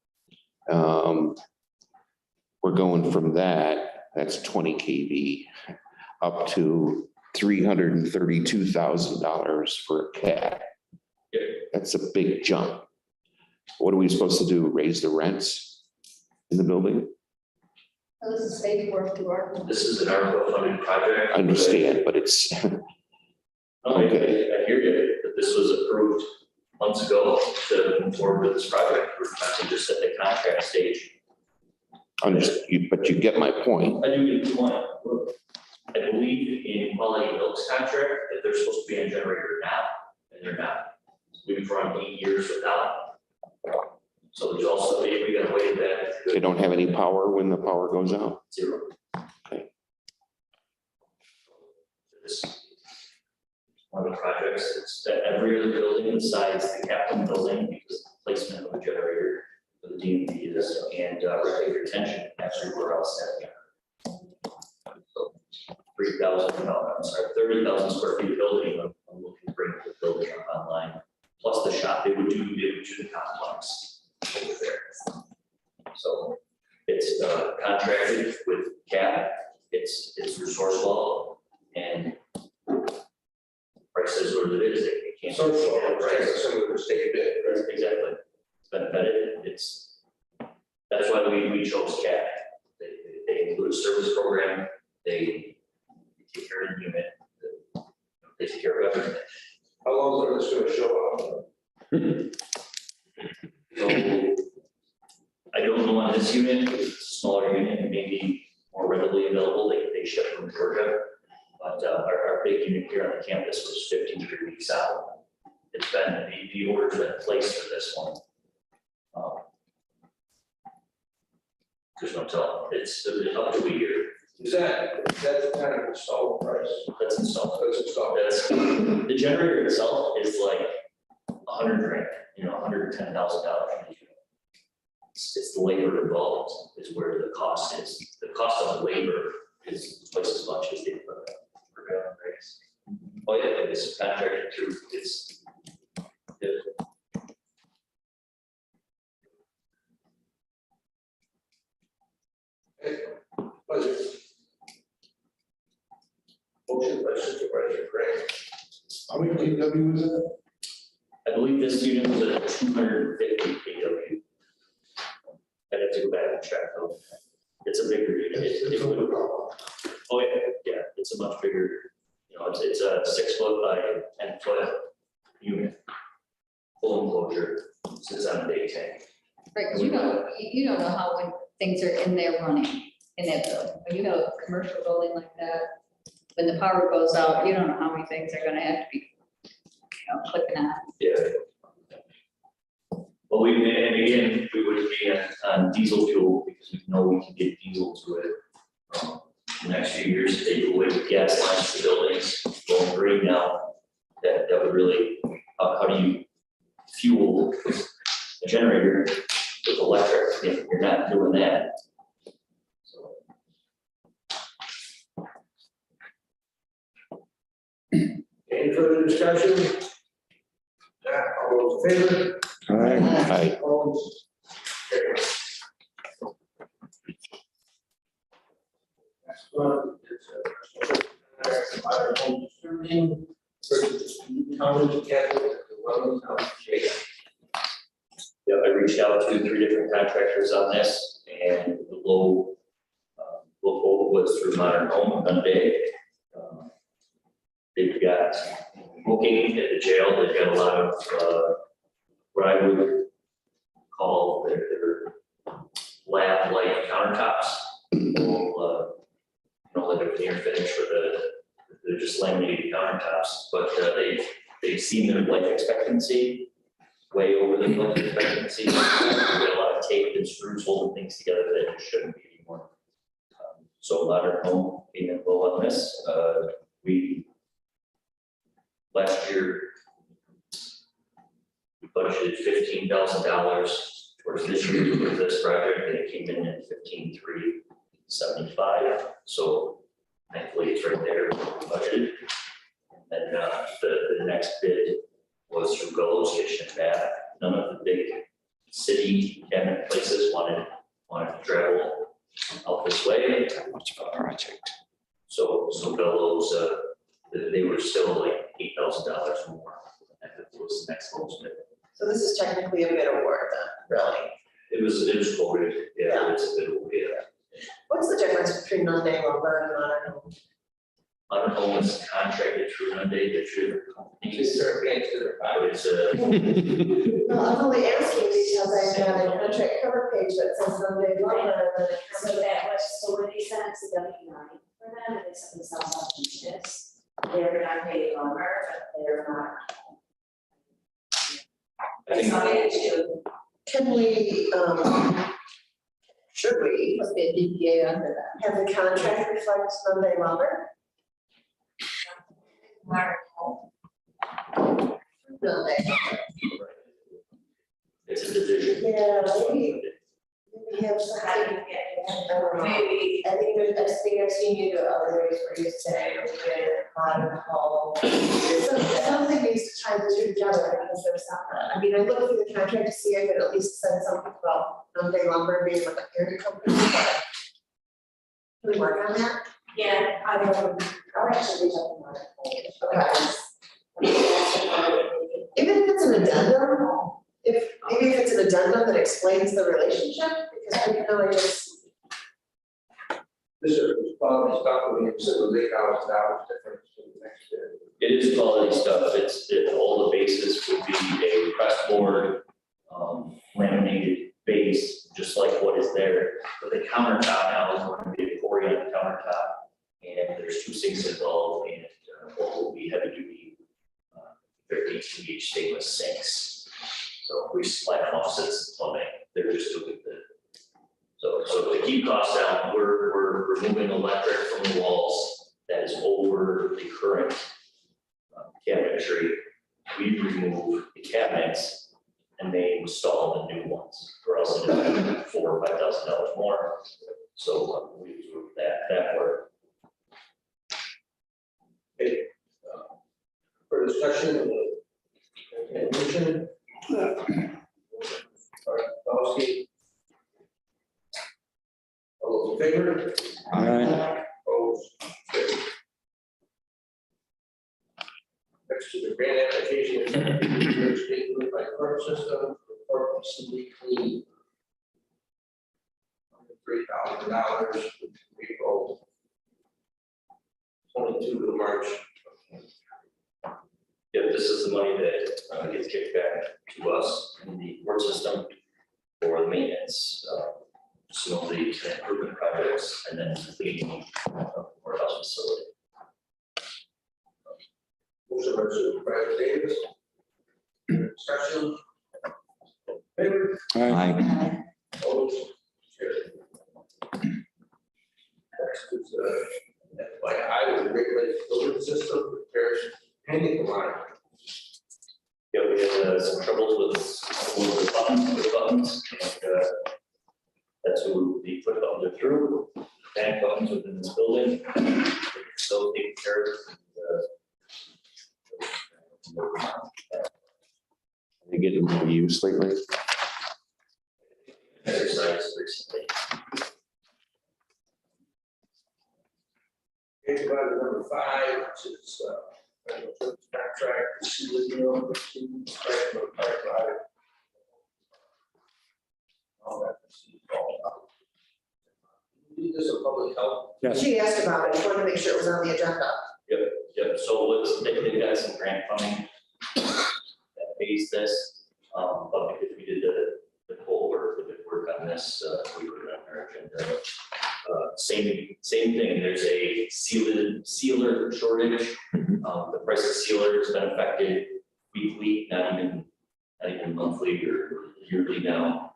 We're going from that's 20 kV, up to $332,000 for a cat. That's a big jump. What are we supposed to do? Raise the rents in the building? So this is state work to work. This is an ARPA funded project. I understand, but it's, Okay. I hear you, but this was approved months ago to move forward with this project. We're not just at the contract stage. but you get my point. I do get the point. I believe in Quality Milk's contract that they're supposed to be on generator now, and they're not. We've run 8 years without. So there's also, we gotta wait that. They don't have any power when the power goes out. Zero. Okay. This one of the projects, it's that every other building besides the Capitol building, because the placement of a generator for the DMV is, and rapid retention, everywhere else. So 30,000 square feet of building, I'm looking to bring the building up online, plus the shop, they would do the complex over there. So it's contracted with CAP, it's resourceful, and price is what it is, it can't. So, right, some of the state bid, right? Exactly, it's been vetted, that's why we chose CAP. They include a service program, they take care of the unit, they take care of everything. How long is this gonna show up? So I don't know on this unit, it's a smaller unit, it may be more readily available, they ship from Georgia. But our big unit here on the campus was 53 weeks out. It's been, the order's been placed for this one. There's no telling, it's up to a year. Is that the kind of installed price? That's installed. That's installed. That's, the generator itself is like $100,000, $110,000. It's the labor involved is where the cost is. The cost of the labor is twice as much as the equipment. Rates. Oh yeah, like this contracted through, it's. Budget. Motion by Supervisor Grant. How many KW is it? I believe this unit was at 250 kW. I'd have to go back and check though. It's a bigger unit. Oh yeah, it's a much bigger, it's a 6 foot by 10 foot unit. Full enclosure, sits on a day tank. Right, because you don't know how when things are in there running in that building. When you got a commercial building like that, when the power goes out, you don't know how many things are gonna have to be, clicking on. Yeah. Well, and again, we would be on diesel fuel because we know we can get diesel to it. The next few years, they do away with gas lines to buildings, going green now. That would really, how do you fuel a generator with electric if you're not doing that? So. Any further discussion? Yeah, all those in favor? Aye. Opposed? Carried. Next one is fire home distributing versus county capital at the Wellington Town Jail. Yeah, I reached out to 3 different contractors on this, and the low quote was through Modern Home Monday. They've got booking at the jail, they've got a lot of what I would call their lab-like countertops, just laminated countertops, but they've seen their life expectancy way over the life expectancy. We've got a lot of tape and screws holding things together that it shouldn't be anymore. So modern home came in low on this. We last year we budgeted $15,000 towards this year for this project, and it came in at $15,375. So thankfully it's right there budgeted. And the next bid was through Golos Kitchen and Bath. None of the big city cabinet places wanted to travel out this way. Much of a project. So Bellows, they were still like $8,000 more. And it was the next lowest bid. So this is technically a bid award then, really? It was quoted, yeah, it's a bit of, yeah. What's the difference between Monday lumber and modern home? Modern Home is contracted through Hyundai, the true companies. It's No, I'm only asking because I got a contract cover page that says Monday lumber and then it So that was, so when they sent us the W-9 for them, and they sent themselves up to this, they're not paid lumber, but they're not. I think- It's not an issue. Can we, should we Must be a DPA under that. have the contract reflect Monday lumber? Modern home. No, It's a division. yeah, maybe we have How do something, you get it? I don't know. Maybe. I think there's, I think I've seen you do other ways where you say, okay, modern home. Something needs to tie the two together because there's not, I mean, I looked through the contract to see if it at least said something about Monday lumber being like a parent company, but. Can we work on that? Yeah, I'll actually reach out to modern home. Okay. Even if it's an addendum, maybe if it's an addendum that explains the relationship, because we can only just. This is quality stuff, when you said it was $8,000 difference in the next bid. It is quality stuff. All the bases would be a press board, laminated base, just like what is there. But the countertop now is going to be a Corian countertop, and there's 2 sinks involved, and what will be heavy duty, 13 each stainless sinks. So we supply faucets and plumbing. They're just doing the. So to keep costs down, we're removing electric from the walls that is over the current cabinetry. We remove the cabinets and they install the new ones, or else it's $4,000 or $5,000 more. So we do that work. Okay. For discussion, motion. Policy. All those in favor? Aye. Opposed? Carried. Next to the grant application, state by court system, for simply clean. $3,000, April 22 to March. Yeah, this is the money that gets kicked back to us in the court system for the maintenance, some of the improvement projects, and then cleaning of the courthouse facility. Motion by Supervisor Davis. Discussion. Favor? Aye. Opposed? Carried. Next is FYI, the Great Lakes Building System repairs pending line. Yeah, we had some troubles with one of the buttons, and that's who the foot buttons are through, panic buttons within this building. So taken care of. They get into use lately. Exercise recently. Okay, provider number 5, which is federal service contract, ceiling deal, firefighter. All that. This is a public health. Yes. She asked about it, just wanted to make sure it was on the agenda. Yep, so they've got some grant funding that pays this, but because we did the whole work, the good work on this, we put it on our agenda. Same thing, there's a sealer shortage. The price of sealer has been affected weekly, not even monthly or yearly now.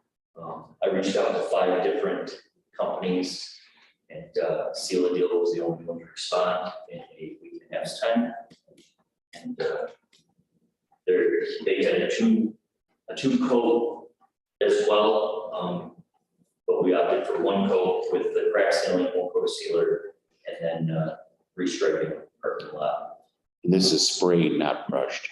I reached out to 5 different companies, and Seal Deal was the only one to respond in a week and a half's time. And they had a two coat as well, but we opted for 1 coat with the crack sealing, 1 coat of sealer, and then restriping the parking lot. This is sprayed, not brushed,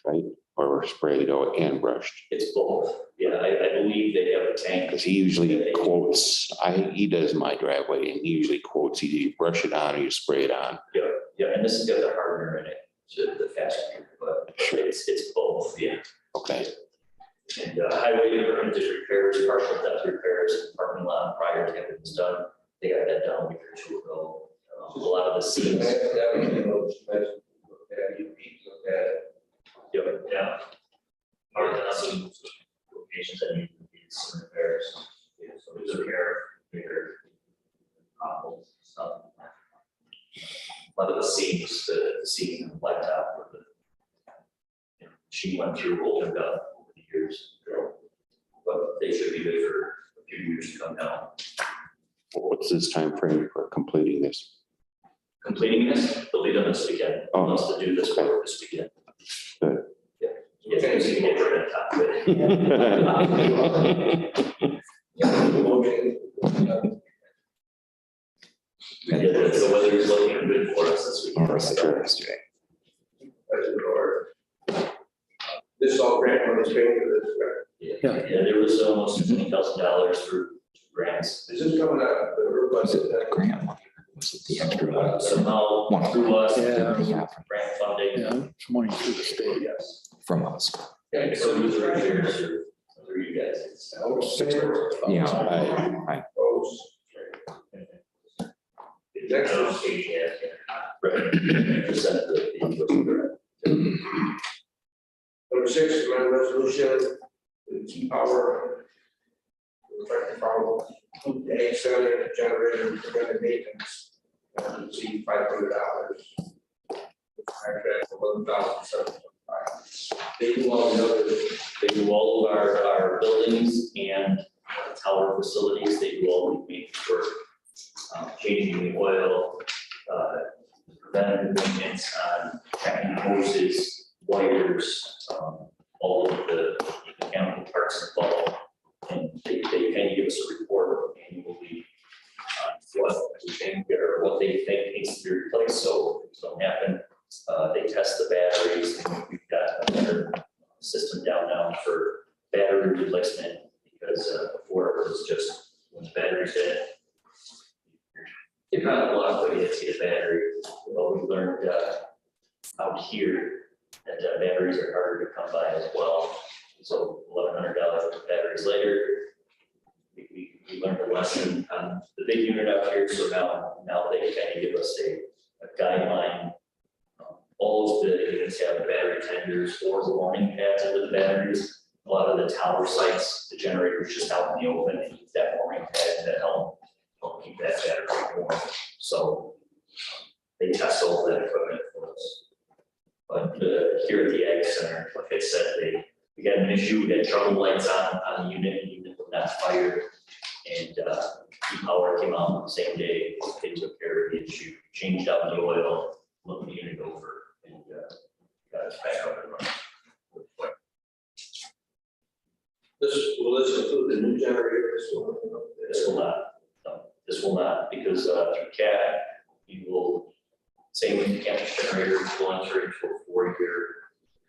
right? Or sprayed and brushed. It's both. Yeah, I believe they have a tank. Because he usually quotes, he does my driveway and he usually quotes, either you brush it on or you spray it on. Yeah, and this has got the hardener in it, so the faster, but it's both, yeah. Okay. And highway department did repairs, partial depth repairs, in the parking lot prior to having this done. They got that done a week or 2 ago. A lot of the seams. Yeah. Or the some locations that need some repairs. Yeah, so there's a repair, potholes, stuff. A lot of the seams, the seam and blacktop, where she went through, opened up over the years. But they should be good for a few years to come now. What's this time frame for completing this? Completing this, they'll be done this weekend. Oh. Wants to do this work this weekend. Good. Yeah. Yeah, so you can get rid of top of it. Yeah, the weather's looking good for us this weekend. This is all grant money paying for this, right? Yeah, there was almost $20,000 for grants. Is this coming out of the river budget? Grant money. Was it the extra money? Somehow through us, grant funding. Yeah, it's money through the state. Yes. From us. Okay, so who's the repairs or through you guys? Yeah, I, Number 6, amend resolution, to keep power. Reflect the problem, the egg center, and generator, preventive maintenance, see $500. Contract $11,725. They do all the other, they do all of our buildings and tower facilities. They do all the maintenance work, changing the oil, preventative maintenance on checking hoses, wires, all of the mechanical parts involved. And they kind of give us a report annually on what we think or what they think needs to be replaced, so things don't happen. They test the batteries, and we've got another system down now for battery replacement, because before it was just when the battery's dead, you're not locked, but you have to get a battery. Well, we learned out here that batteries are harder to come by as well. So $1,100 for batteries later, we learned a lesson on the big unit out here. So now they kind of give us a guideline. All of the units have battery tenders or warning pads under the batteries. A lot of the tower sites, the generator's just out in the open, and use that warning pad to help keep that battery warm. So they test all that equipment for us. But here at the Ag Center, like I said, we got an issue. We had trouble lights on the unit. The unit was not fired, and power came out the same day. They took care of the issue, changed out the oil, looked the unit over, and got us back up and running. Will this include the new generator? This will not. No, this will not, because through CAT, you will, same with the campus generator, will enter into a 4-year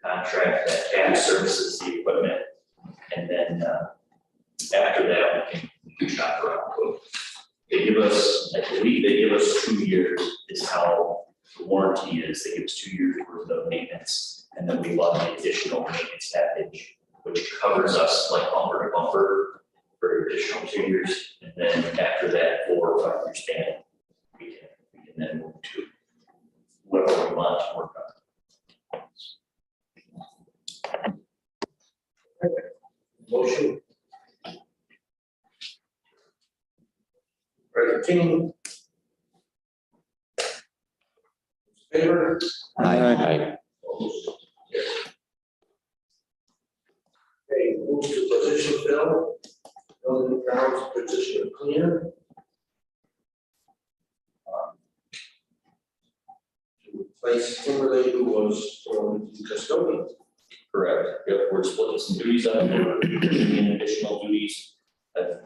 contract that CAT services the equipment. And then after that, we can shop around. So they give us, I believe they give us 2 years is how the warranty is. They give us 2 years worth of maintenance, and then we bought an additional maintenance package, which covers us like bumper to bumper for additional 2 years. And then after that 4 or 5 year span, we can then move to whatever we want to work on. Motion. 13. Favor? Aye. Opposed? Okay, move to position fill, building grounds position of cleaner. To replace Timberlake, who was from the custodian. Correct, yep, we're splitting some duties up, and we're doing additional duties.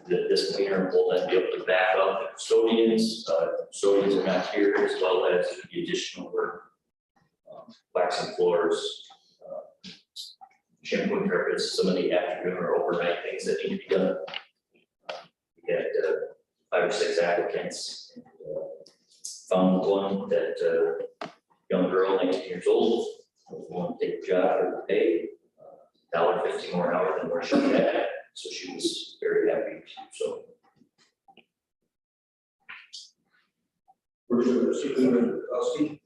This cleaner will then be able to back up the custodians, custodians are not here, as well as the additional work. Waxing floors, shampooing carpets, some of the afternoon or overnight things that need to be done. We had 5 or 6 applicants, and, found one that, young girl, 19 years old, was willing to take the job or the pay, $1.50 more an hour than where she was at, so she was very happy to, so. Where's the superintendent, Steve?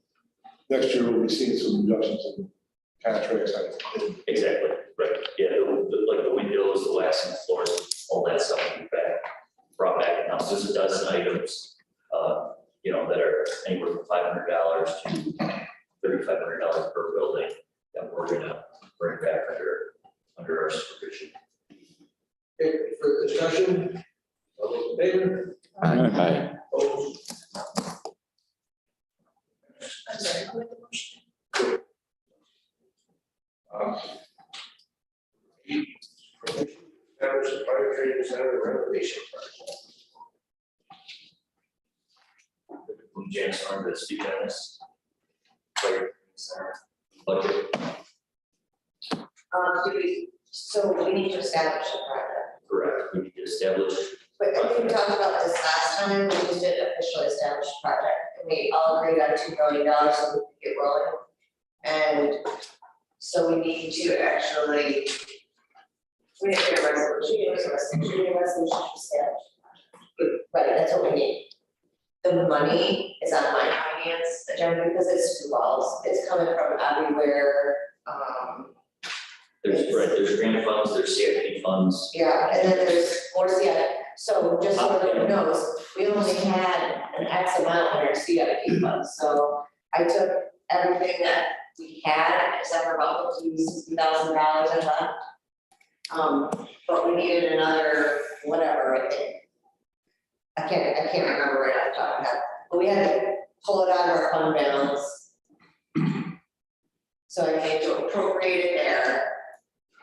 Next year, we'll be seeing some reductions in contracts. Exactly, right, yeah, like the windows, the waxing floors, all that stuff will be back, brought back in house. There's a dozen items, you know, that are anywhere from $500 to $3,500 per building that we're gonna bring back under our supervision. Okay, further discussion? All those in favor? Aye. Opposed? I'm sorry, who made the motion? Permission to establish a fire training center renovation project. James Arnold, to speak on this. Fire center budget. So we need to establish a project. Correct, we need to establish, But I think we talked about this last time, we just didn't officially establish a project, and we all agreed on $2 million so we could get rolling. And so we need to actually, we need to get a resolution, to establish a project. Right, that's what we need. The money is on my finance agenda because it's snowballs, it's coming from everywhere, there's grant funds, there's CIP funds. yeah, and then there's more CIP, so just so everyone knows, we only had an X amount in our CIP funds, so I took everything that we had, except for about $60,000 I left. But we needed another, whatever, I think. I can't remember right off the top of my head, but we had to pull it out of our fund balance. So I need to appropriate it there,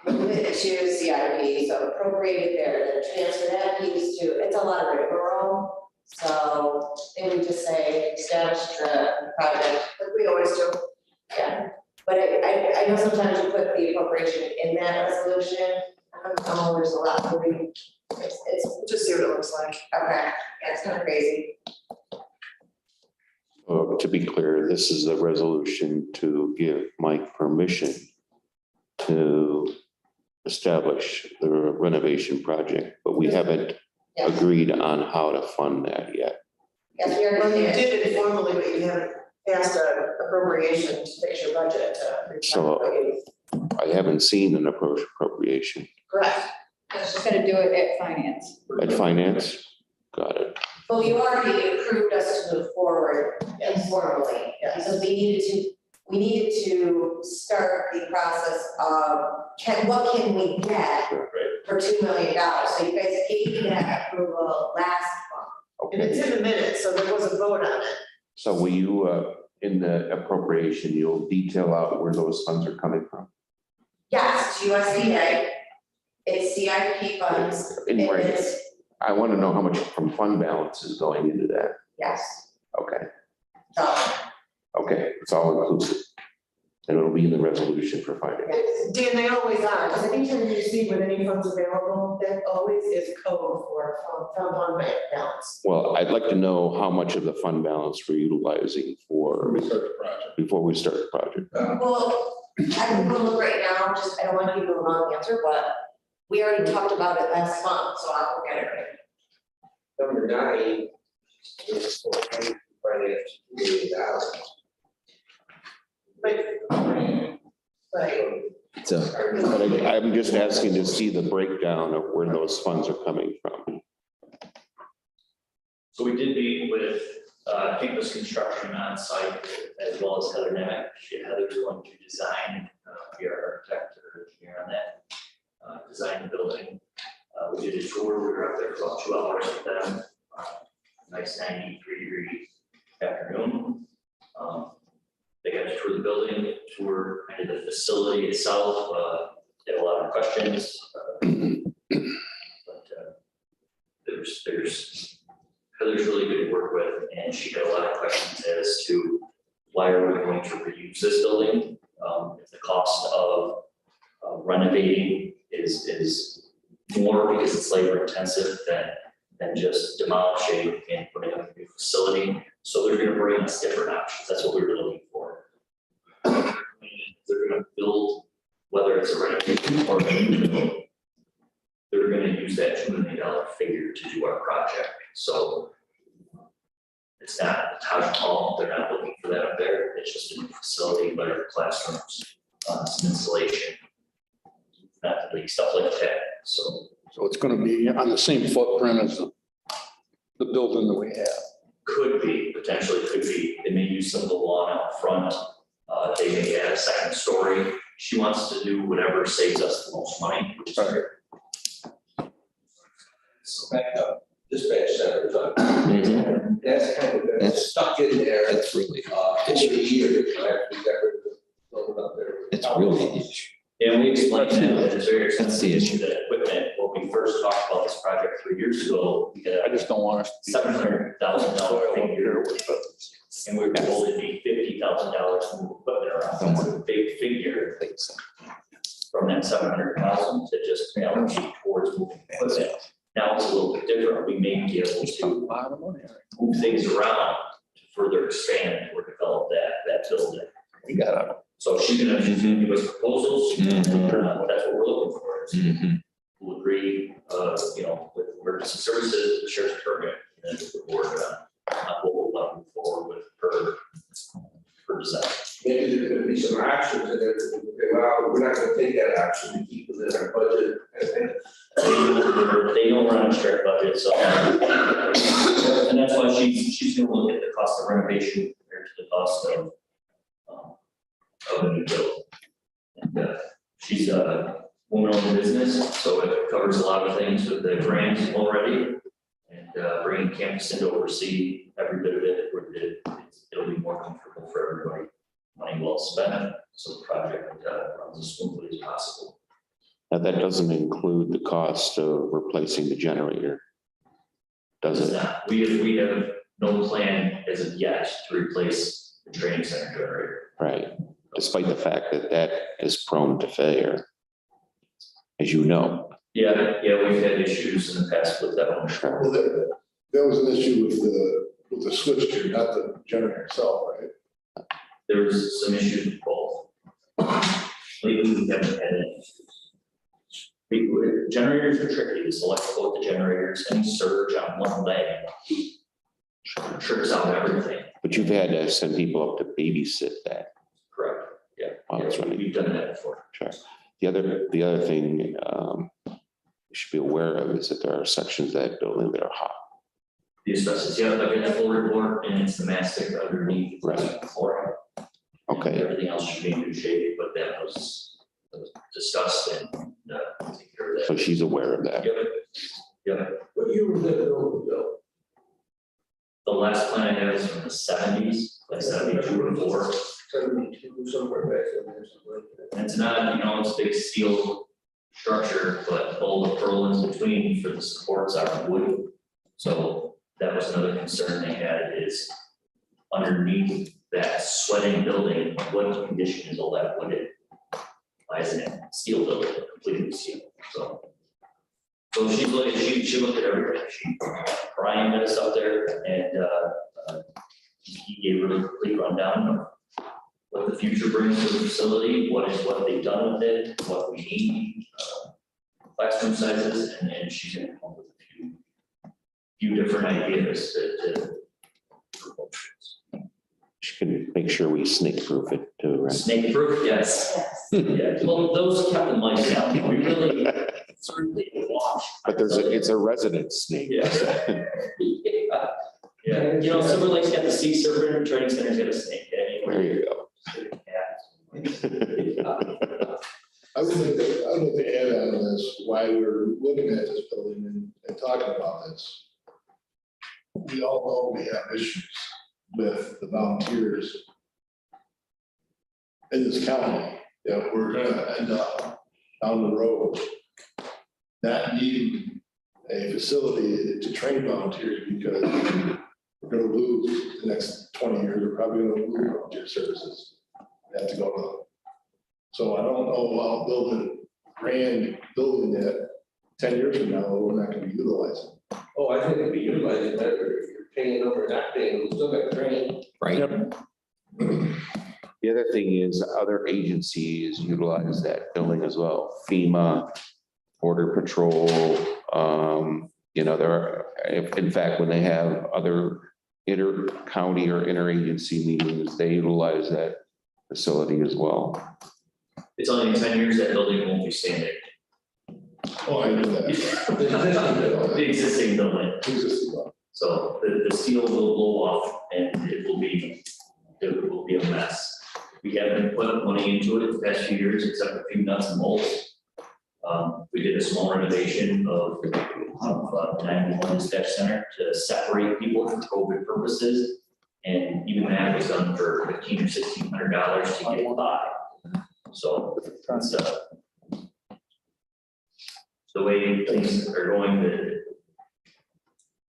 move it to CIP, so appropriate it there, then transfer that piece to, it's a lot of rigmarole. So then we just say establish the project, like we always do, yeah. But I know sometimes you put the appropriation in that resolution, there's a lot to read. It's Just see what it looks like. okay, yeah, it's kind of crazy. To be clear, this is a resolution to give Mike permission to establish the renovation project, but we haven't Yeah. agreed on how to fund that yet. Yes, we Well, already you did. did it informally, but you haven't passed an appropriation to fix your budget. So- I haven't seen an appropriation Correct. She's gonna do it at finance. at finance. Got it. Well, you already approved us to move forward informally, Yes. because we needed to start the process of, what can we get for $2 million? So you guys gave me that approval last month. And it's in the minutes, so there was a vote on it. So will you, in the appropriation, you'll detail out where those funds are coming from? Yes, it's USDA, it's CIP funds, In and writing. it's, I want to know how much from fund balance is going into that. yes, Okay, so. okay, it's all inclusive. And it'll be in the resolution for finance. Dan, they always are, because anytime you see with any funds available, that always is code for fund balance. Well, I'd like to know how much of the fund balance we're utilizing for, We start the project. before we start the project. Well, I can go look right now, just, I don't want to give you the wrong answer, but we already talked about it last month, so I'll look at it right Number 9 is for finance $2 million. Right. So, but I'm just asking to see the breakdown of where those funds are coming from. So we did meet with campus construction on site as well as Heather Nemick. Heather's going to design, be our architect or engineer on that, design the building. We did a tour, we were up there for about 2 hours with them. Nice 93-degree afternoon. They got to tour the building, tour kind of the facility itself, had a lot of questions. But Heather's really good to work with, and she had a lot of questions as to why are we going to reuse this building? If the cost of renovating is more because it's labor intensive than just demolishing and putting up a new facility. So they're gonna bring us different options. That's what we were looking for. They're gonna build, whether it's a renovation or a new build, they're gonna use that $2 million figure to do our project. So it's not a Taj Mahal, they're not looking for that up there. It's just a new facility, better classrooms, some insulation, not like stuff like that. So it's gonna be on the same footprint as the building that we have. could be, potentially could be. They may use some of the lawn out front. They may add a second story. She wants to do whatever saves us the most money, which is Right. great. So back up, dispatch center, that's kind of, that's stuck in there. That's really, Over the years, right? We got rid of the building up there. it's really the issue. Yeah, we explained that it's very That's the expensive, that equipment. When we first talked about this project 3 years ago, we I had just don't want us to be $700,000 figure, and we were told it'd be $50,000 to move equipment around. So it's a big figure from that 700,000 to just allocate towards moving equipment. Now it's a little bit different. We may be able to move things around to further expand or develop that building. We got So she's gonna give us proposals, and that's what we're looking for. is to. We'll agree, with emergency services, the sheriff's department, and then the board on what we'll want to move forward with per design. Maybe there's gonna be some actions in there, well, we're not gonna take that action, we keep it in our budget. They don't run a strict budget, so. And that's why she's gonna look at the cost of renovation compared to the cost of a new build. And she's a woman-owned business, so it covers a lot of things with the grants already. And bringing campus in to oversee every bit of it, it'll be more comfortable for everybody. Money well spent, so the project runs as smoothly as possible. Now, that doesn't include the cost of replacing the generator, does It's it? not, we have no plan as of yet to replace the training center generator. Right, despite the fact that that is prone to failure, as you know. Yeah, we've had issues in the past with that one. Well, that was an issue with the switchgear, not the generator itself, right? There was some issues with both. Lately, we haven't had any. Generators are tricky, it's electrical with the generators, any surge on one leg trips out everything. But you've had to send people up to babysit that. Correct, yeah. Wow, that's right. We've done that before. Sure. The other thing you should be aware of is that there are sections of that building that are hot. The asbestos, yeah, I've got that full report, and it's the mastic underneath. Right. Floor. Okay. Everything else should be in good shape, but that was discussed and take care of that. So she's aware of that. Yep. What year was that building built? The last plan I have is from the 70s, like 72 or 4. 72, somewhere back in there, something like that. And it's not, it's a big steel structure, but all the purlins between for the supports are wood. So that was another concern they had is underneath that sweating building, what condition is all that wooded? Why isn't it steel building, completely steel? So she looked at everything. Brian met us up there and he gave a really complete rundown of what the future brings to the facility, what they've done with it, what we need, classroom sizes, and she's gonna come up with a few different ideas to She can make sure we snake proof it too, right? snake proof, yes. Yeah, well, those kept the mice down. We really certainly watch. But it's a resident snake. Yeah. Yeah, you know, Silver Lake's got the sea serpent, Training Center's got a snake, There anyway. you go. I would like to add on this, why we're looking at this building and talking about this. We all know we have issues with the volunteers in this county, that we're gonna end up down the road not needing a facility to train volunteers, because we're gonna lose the next 20 years, we're probably gonna lose volunteer services. We have to go to. So I don't know about building building that 10 years from now, we're not gonna be utilizing. Oh, I think it'd be utilized better if you're paying them or not paying them, still got trained. Right. The other thing is other agencies utilize that building as well. FEMA, Border Patrol, there are, in fact, when they have other inter-county or interagency meetings, they utilize that facility as well. It's only in 10 years that building won't be standing. Oh, I know that. The existing building. Existing one. So the steel will blow off and it will be a mess. We haven't put money into it the past few years, except a few nuts and bolts. We did a small renovation of 911 dispatch center to separate people for COVID purposes. And even that was done for $1,500 or $1,600 to get it by. So it's the way things are going,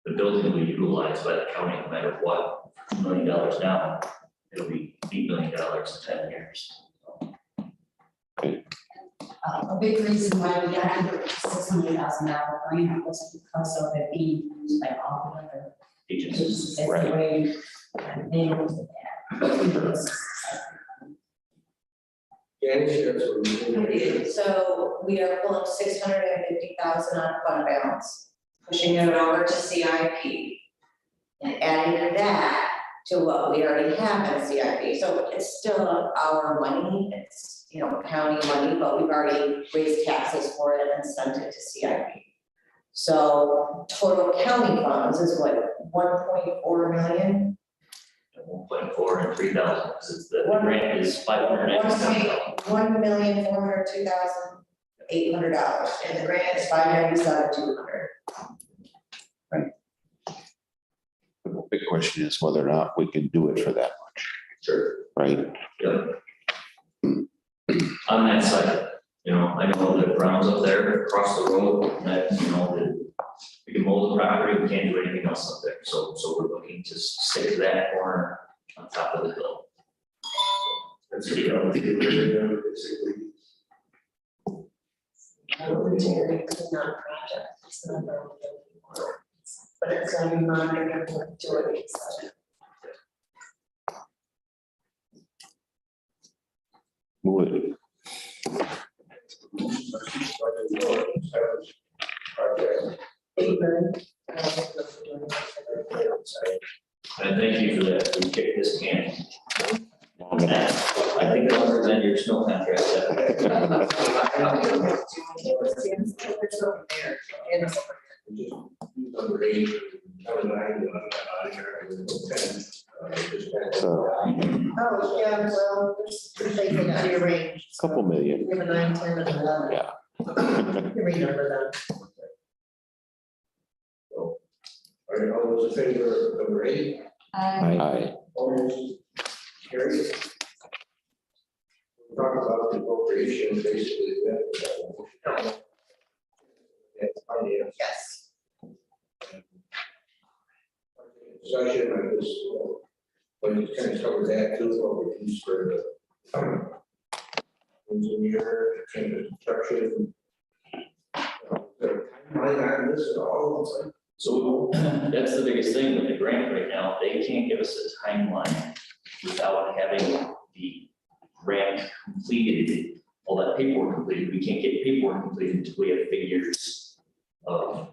the building will be utilized by the county no matter what. $2 million now, it'll be $8 million in 10 years. A big reason why we got under $600,000 grant was because of it being used by all the other agencies. That's the way they looked at that. So we are pulling 650,000 on fund balance, pushing it over to CIP. And adding that to what we already have in CIP, so it's still our money, it's, county money, but we've already raised taxes for it and sent it to CIP. So total county funds is what, 1.4 million? 1.4 and 3,000, because it's the grant is $597,000. $1,402,800, and the grant is $597,200. The big question is whether or not we can do it for that much. Sure. Right? Yep. On that side, I know that Brown's up there across the road, that, that we can mow the property, we can't do anything else up there. So we're looking to stick to that corner on top of the hill. That's basically. Voluntary is not a project, it's not a building. But it's gonna be monitored and doing it, so. Would. And thank you for that, we kicked this can. I think longer than your snow contract. Number 8, number 9, Oh, yeah, well, there's things out of your range. Couple million. You have a 9, 10, and 11. Yeah. You renumber them. All right, all those in favor of number 8? Aye. Opposed? Carried. Talk about the appropriation, basically, that's finance. Yes. Session, I just, when you kind of cover that too, what we use for the engineer, kind of construction. Timeline on this at all, it's like. So that's the biggest thing with the grant right now, they can't give us a timeline without having the grant completed, all that paperwork completed. We can't get paperwork completed until we have figures of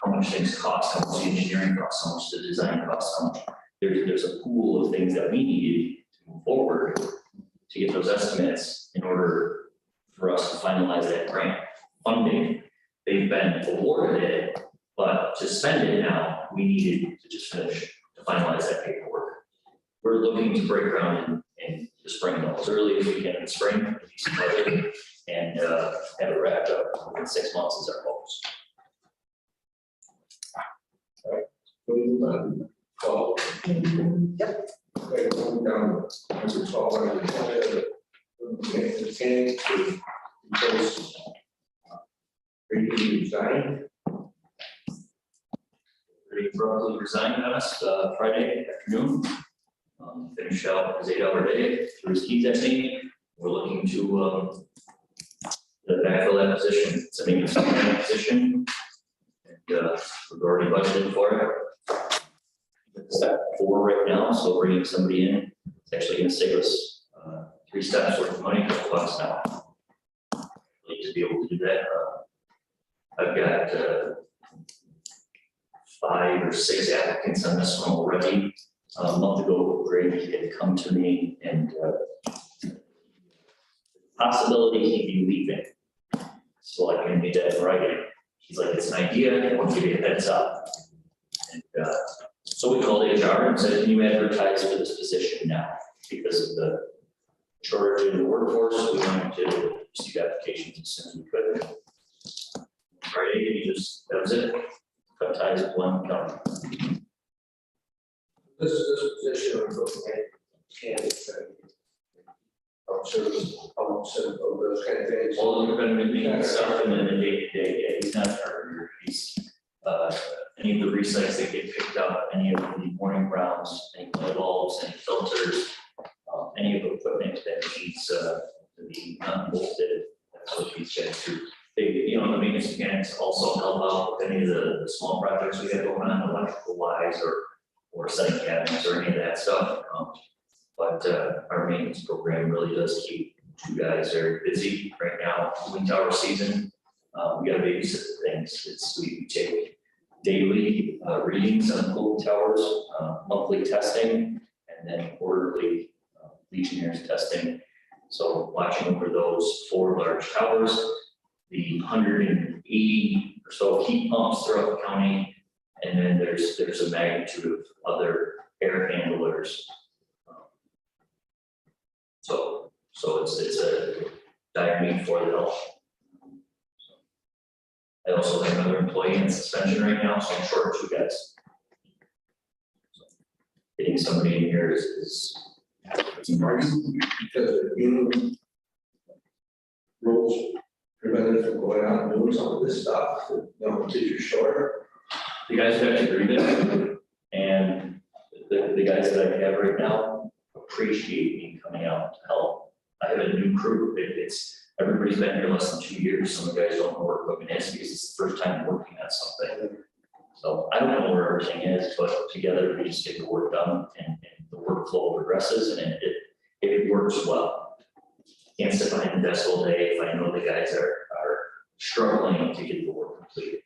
how much things cost, how much the engineering costs, how much the design costs, how much. There's a pool of things that we needed to move forward to get those estimates in order for us to finalize that grant funding. They've been awarded it, but But to spend it now, we needed to just finish, to finalize that paperwork. We're looking to break ground in the spring, as early as we can in the spring, decent weather, and have it wrapped up within 6 months is our goals. Call. Yep. Okay, going down, number 12, on the agenda, the change to replace resign. He abruptly resigned on us Friday afternoon. Finished out his 8-hour day through his key testing. We're looking to backfill that position. It's a maintenance manager position. And we've already budgeted for it. It's step 4 right now, so bringing somebody in, it's actually going to save us 3 steps worth of money for us now. Need to be able to do that. I've got 5 or 6 applicants on this one already. A month ago, Greg had come to me and possibility he'd be leaving. So I can be that in writing. He's like, it's an idea, I want to give you a heads up. And so we called HR and said, can you advertise for this position now? Because of the shortage in the workforce, we wanted to receive applications as soon as we could. Friday, that was it. Cut ties with one company. This position, I'm looking at candidates and service, of those kind of things. All of them been doing stuff in the day-to-day, yeah, he's not a carpenter, he's, any of the resites that get picked up, any of the morning rounds, any light bulbs, any filters, any of the equipment that needs, to be unbolted, that's what he's getting through. They, the maintenance mechanics also help out with any of the small projects we have going on, electrical wise, or setting cabinets or any of that stuff. But our maintenance program really does keep 2 guys very busy right now. Wind tower season, we got to babysit things. We take daily readings on cooling towers, monthly testing, and then quarterly Legionnaires testing. So watching over those 4 large towers, the 180 or so heat pumps throughout the county, and then there's a magnitude of other air handlers. So it's a dire need for the health. I also have another employee in suspension right now, so I'm short 2 guys. So getting somebody in here is Because the union rules prevent us from going out and doing some of this stuff, because you're short. the guys have to agree with, and the guys that I have right now appreciate me coming out to help. I have a new crew. Everybody's been here less than 2 years. Some of the guys don't know where equipment is because it's the first time working on something. So I don't know where everything is, but together we just get the work done and the workflow progresses and it works well. Can't sit behind the desk all day if I know the guys are struggling to get the work completed.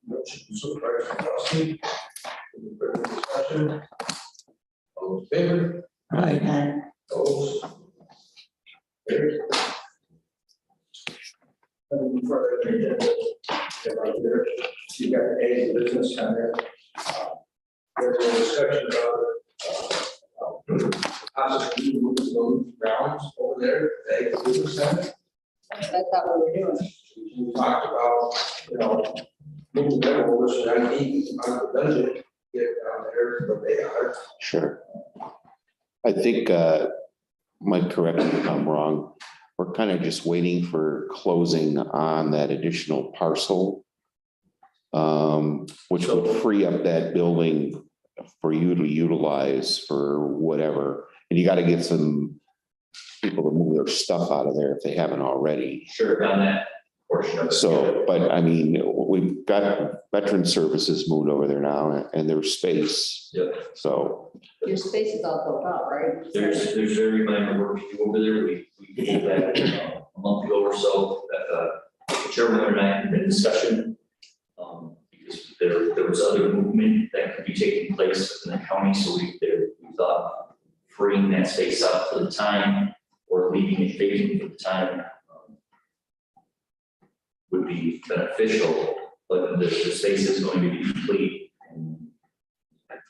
Motion Supervisor Kowski. Any further discussion? All in favor? Right. Opposed? Carried. And further agenda, right here, you got A, business on there. There's a discussion about possibly moving those grounds over there, the business center. That's what we're doing. We talked about, moving them over, so that he on the budget, get down there, but they are. Sure. I think, Mike, correct me if I'm wrong, we're kind of just waiting for closing on that additional parcel, which would free up that building for you to utilize for whatever. And you got to get some people to move their stuff out of there if they haven't already. Sure, done that portion of it. So, but I mean, we've got veteran services moved over there now and there's space. Yep. So. Your space is all built up, right? There's very minor work to do over there. We did that a month ago or so. The chairman and I had a discussion. Because there was other movement that could be taking place in the county. So we thought freeing that space up for the time or leaving it vacant for the time would be beneficial, but the space is going to be complete. And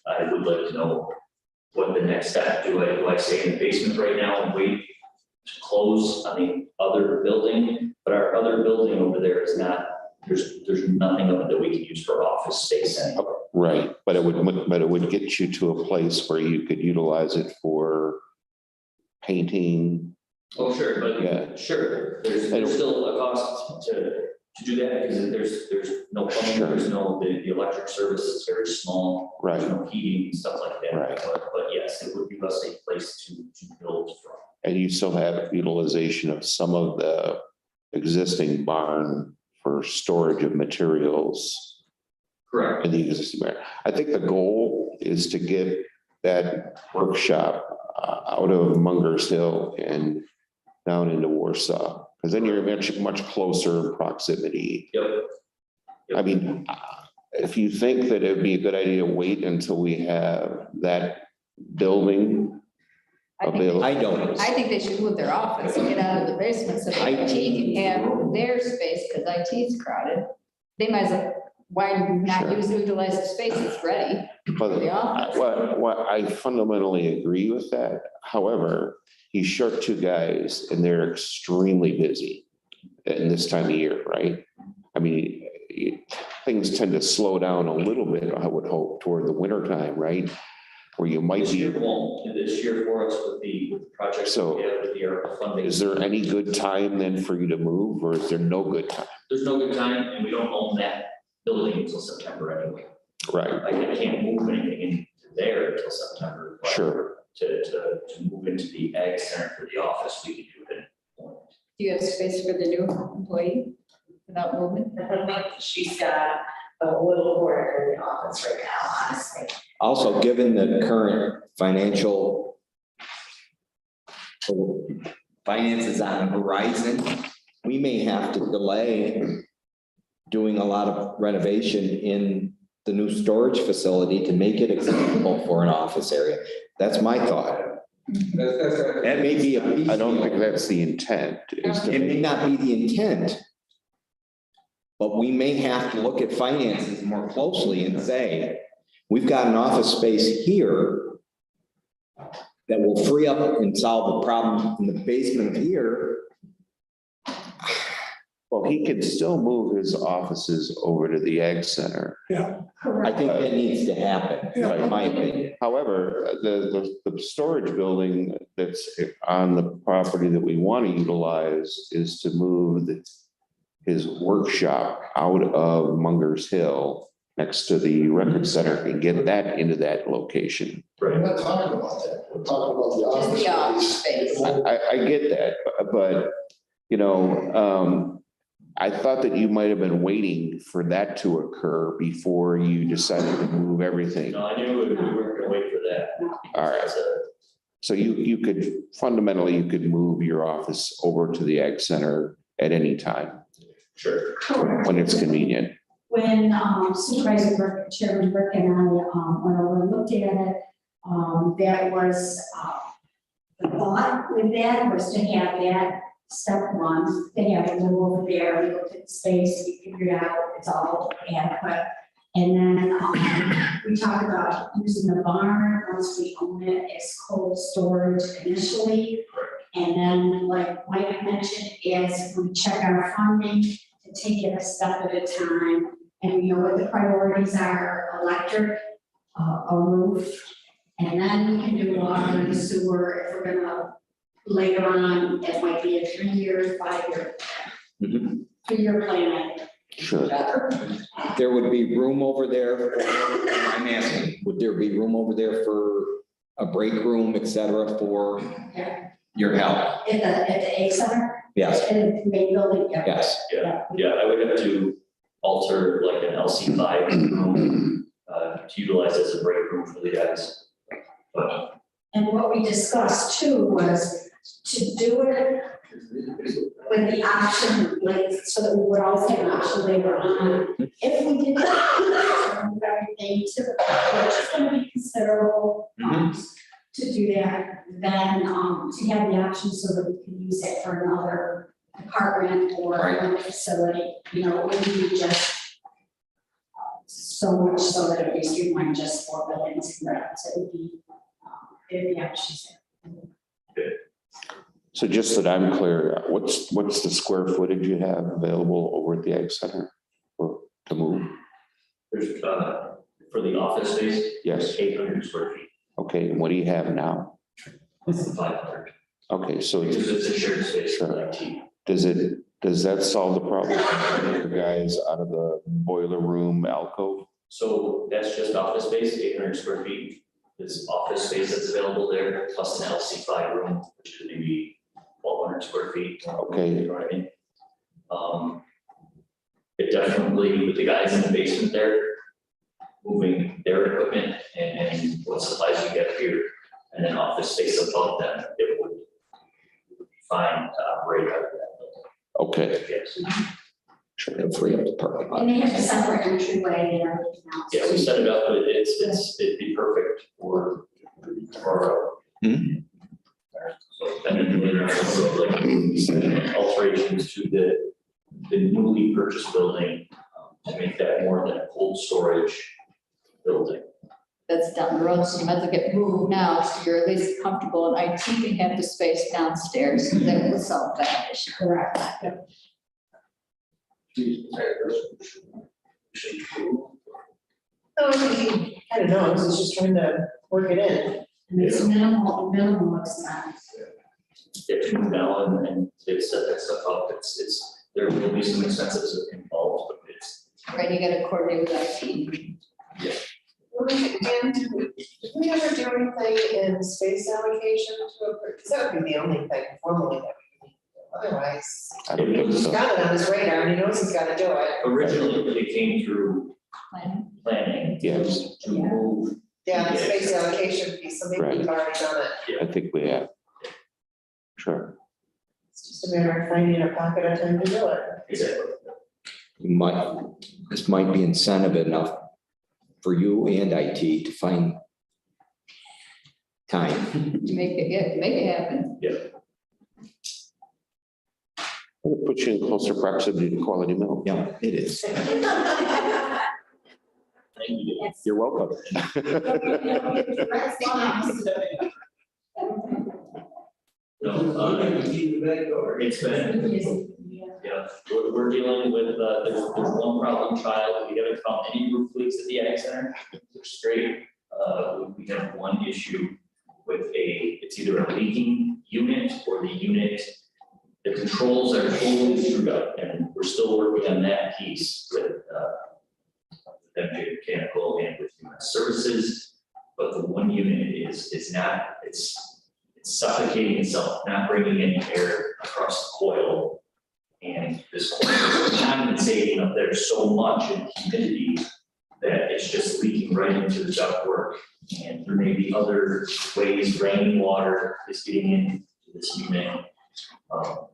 I would like to know what the next step, do I stay in the basement right now and wait to close on the other building? But our other building over there is not, there's nothing of it that we can use for office space anymore. Right, but it would get you to a place where you could utilize it for painting. Oh, sure, but Yeah. sure, there's still a cost to do that, because there's no plumbing, Sure. there's no, the electric service is very small. Right. There's no heating, stuff like that. Right. But yes, it would give us a place to build from. And you still have utilization of some of the existing barn for storage of materials Correct. in the existing barn. I think the goal is to get that workshop out of Munger's Hill and down into Warsaw, because then you're much closer in proximity. Yep. I mean, if you think that it'd be a good idea to wait until we have that building available. I don't. I think they should move their office and get out of the basement so that IT can have their space, because IT's crowded. They might as well, why not utilize the space that's ready for the office? What I fundamentally agree with that. However, he's short two guys and they're extremely busy in this time of year, right? I mean, things tend to slow down a little bit, I would hope, toward the winter time, right? Where you might This be. year won't, this year for us with the project So, we have with the ARPA funding. Is there any good time then for you to move, or is there no good time? There's no good time, and we don't own that building until September anyway. Right, I can't move anything into there until September. But sure. To move into the ag center for the office, we can do it. Do you have space for the new employee without movement? She's got a little work in the office right now, honestly. Also, given the current financial finances on the horizon, we may have to delay doing a lot of renovation in the new storage facility to make it acceptable for an office area. That's my thought. That may be a piece. I don't think that's the intent. Is to It may not be the intent. But we may have to look at finances more closely and say, we've got an office space here that will free up and solve the problem in the basement of here. Well, he can still move his offices over to the ag center. I think that needs to happen, in my opinion. However, the storage building that's on the property that we want to utilize is to move his workshop out of Munger's Hill next to the record center and get that into that location. We're not talking about that. We're talking about the Just the office office space. space. I get that, but, you know, I thought that you might have been waiting for that to occur before you decided to move everything. No, I knew we weren't gonna wait for that. All right. So you could fundamentally, you could move your office over to the ag center at any time Sure. when it's convenient. When Supervisor Burke, Chairman Burke and I went over and looked at it, that was, the thought with that was to have that step one, they have to move over there, we looked at the space, we figured out it's all adequate. And then we talked about using the barn once we own it as cold storage initially. And then, like Mike mentioned, as we check our funding, to take it a step at a time. And we know what the priorities are: electric, a roof, and then we can do water and sewer if we're gonna later on, it might be a 3-year, 5-year, 3-year plan, I think. Sure. There would be room over there, I'm asking, would there be room over there for a break room, et cetera, for your help? At the A center? Yes, In the main building, yeah. yes. Yeah, I would have to alter like an LC5 room to utilize as a break room for the guys. But And what we discussed too was to do it with the option, like, so that we would always have an option later on. If we did not move everything to the, which is gonna be considerable, to do that, then, to have the option so that we can use it for another apartment or a facility, you know, it wouldn't be just so much so that it would be streamlined just for buildings and grounds. It would be, yeah, she said. So just that I'm clear, what's the square footage you have available over at the Ag Center to move? There's, for the office space, Yes. 800 square feet, Okay, and what do you have now? 500. Okay, so Because it's a shared space for IT. does that solve the problem for guys out of the boiler room alcove? So that's just office space, 800 square feet. There's office space that's available there, plus an LC5 room, which could maybe 1,200 square feet. Okay. You know what I mean? It definitely, with the guys in the basement there, moving their equipment and what supplies you get here, and then office space above them, it would be fine to operate out of that building. Okay. Yes. Sure, they'll free up the parking lot. And they have a separate entryway and everything else. Yeah, we set it up, but it'd be perfect for. Hmm. So then later on, so like we said, alterations to the newly purchased building to make that more than a cold storage building. That's down the road, so you might as well get moved now, so you're at least comfortable, and IT can have the space downstairs, so that will solve that issue. Correct. No, he kind of knows, he's just trying to work it in. And it's minimal expense. Get to move down and to set that stuff up, it's, there will be some expenses involved, but it's. Right, you gotta coordinate with IT. Dan, did we ever do anything in space allocation to approve? Because that would be the only thing formally that we need to do. Otherwise, I don't think he's so. got it on his radar and he knows he's gotta do it. Originally, it came through Planning. planning. Yes. To move. Yeah, the Yes. space allocation piece, so maybe we've already done it. I think we have. Sure. It's just a matter of finding a pocket of time to do it. Exactly. This might be incentive enough for you and IT to find time. To make it happen. It'll put you in closer proximity to Quality Milk. Yeah, it is. Thank you. Yes. You're welcome. That's fine. No, it's been, yeah, we're dealing with, there's one problem child, we haven't found any roof leaks at the Ag Center, they're straight. We have one issue with it's either a leaking unit or the unit, the controls are totally screwed up, and we're still working on that piece with, MJ Mechanical and with Human Services. But the one unit is not, it's suffocating itself, not bringing any air across the coil. And this coil is condensating up there so much in humidity that it's just leaking right into the ductwork. And there may be other ways rainwater is getting into this unit. But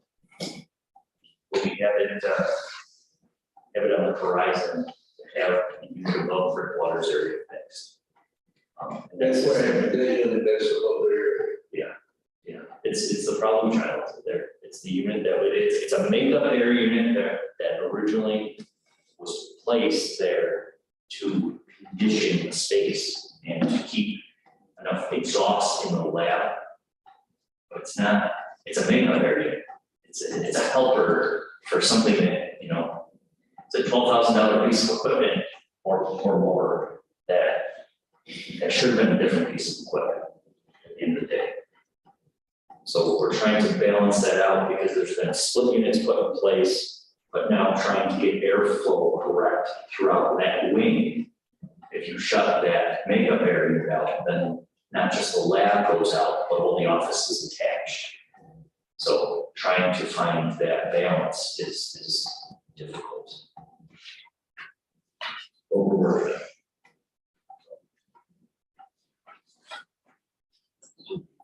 we have it on the horizon to have the unit above Rick Waters area fixed. And That's why, that's about there. Yeah, it's the problem child there. It's the unit that it's a makeup air unit that originally was placed there to condition the space and to keep enough exhaust in the lab. But it's not, it's a makeup air unit. It's a helper for something that, you know, it's a $12,000 piece of equipment or more that should have been a different piece of equipment at the end of the day. So we're trying to balance that out because there's been split units put in place, but now trying to get airflow correct throughout that wing. If you shut that makeup area out, then not just the lab goes out, but all the office is attached. So trying to find that balance is difficult. But we're working.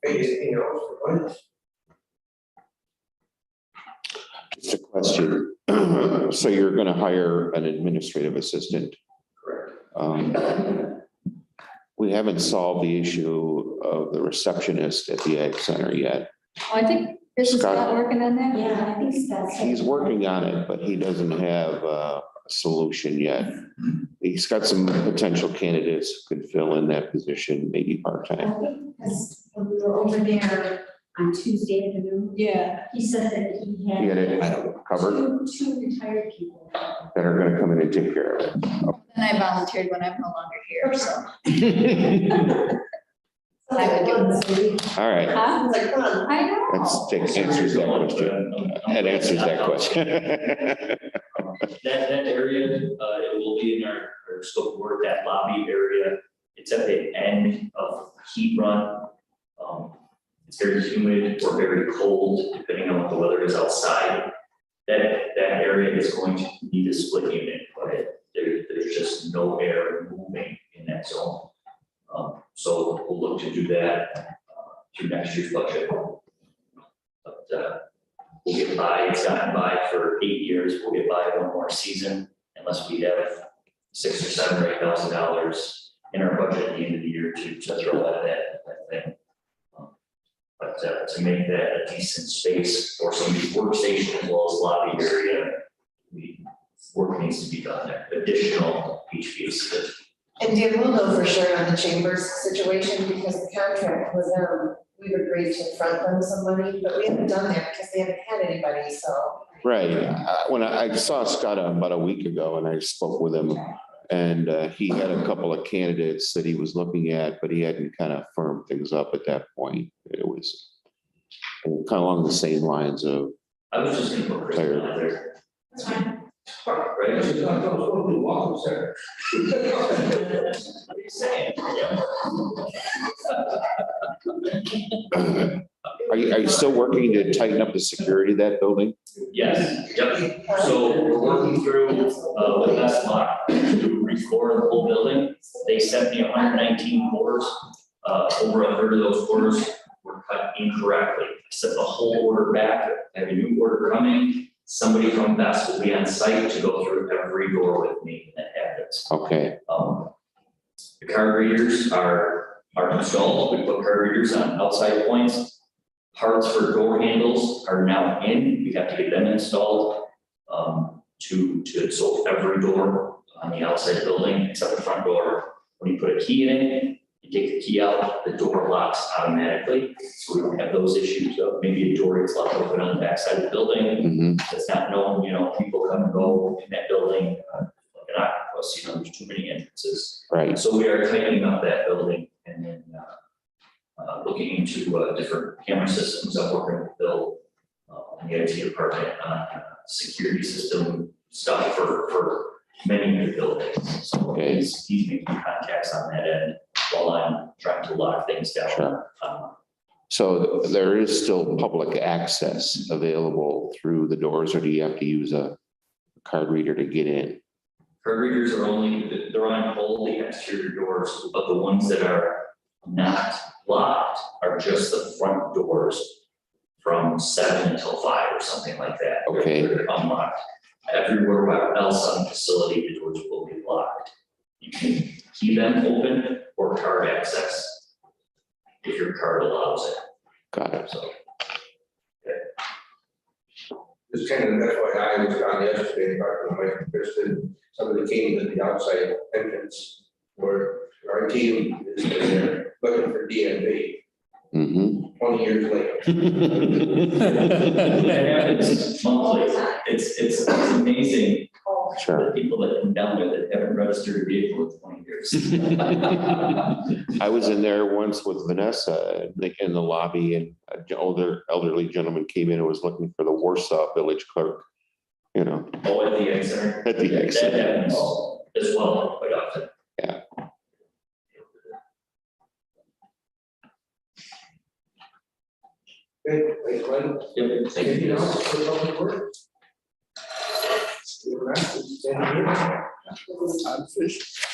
Anything else for Mike? Just a question. So you're gonna hire an administrative assistant? Correct. We haven't solved the issue of the receptionist at the Ag Center yet. Well, I think Chris is Scott. not working on that? Yeah, I think that's. He's working on it, but he doesn't have a solution yet. He's got some potential candidates who could fill in that position, maybe I part-time. think because when we were over there on Tuesday afternoon, Yeah. he said that he He had it covered two retired people. that are gonna come in and take care of it. And I volunteered when I'm no longer here, so. I would do it. All right, Huh? It's like fun. I know. answers that question. That answers that question. That area, it will be in our scope of work, that lobby area. It's at the end of heat run. It's very humid or very cold, depending on what the weather is outside. That area is going to need a split unit, but there's just no air moving in that zone. So we'll look to do that through next year's budget. But we'll get by, it's gotten by for 8 years, we'll get by one more season unless we have $6,000 or $7,000 or $8,000 in our budget at the end of the year to throw at that thing. But to make that a decent space for somebody's workstation as well as lobby area, work needs to be done there, additional HVAC. And Dan will know for sure on the chambers situation, because the contract was, we've agreed to front them some money, but we haven't done that because they haven't had anybody, so. Right, when I saw Scott about a week ago and I spoke with him, and he had a couple of candidates that he was looking at, but he hadn't kind of firmed things up at that point. It was kind of along the same lines of. I was just gonna put Chris out there. That's fine. Right? This is not going to be a welcome center. What are you saying? Are you still working to tighten up the security of that building? Yes, yep. So we're working through the best lot to restore the whole building. They sent me 119 cores. Over a third of those cores were cut incorrectly. I sent the whole order back. I have a new order coming. Somebody from Best will be on site to go through every door with me that happens. Okay, The card readers are installed. We put card readers on outside points. Parts for door handles are now in. We have to get them installed so every door on the outside building, except the front door, when you put a key in it, you take the key out, the door locks automatically. So we don't have those issues of maybe a door gets left open on the backside of the building. mhm, It's not known, people come and go in that building, like an octopus, there's too many entrances. right, So we are tightening up that building and then looking into different camera systems. I'm working with Bill in the IT department on security system stuff for many of the buildings. So Okay. he's making contacts on that end while I'm trying to lock things down. Sure. So there is still public access available through the doors, or do you have to use a card reader to get in? Card readers are they're on all the exterior doors, but the ones that are not locked are just the front doors from 7 until 5 or something like that. Okay. They're unlocked. Everywhere else on the facility, the doors will be locked. You can keep them open or card access if your card allows it. Got it. So This kind of FYI was on yesterday, talking to Mike Kristen, somebody came to the outside entrance where our team is there looking for DMV Mhm. 20 years later. that happens monthly. It's amazing. Sure. The people that come down there that haven't registered a vehicle in 20 years. I was in there once with Vanessa in the lobby, and an elderly gentleman came in and was looking for the Warsaw village clerk, Oh, at the egg center. at the exit. That happens as well quite often. Yeah. Okay, thanks, Glenn. Yep, thank Anything you. else for public work? Stand here. I'm fish.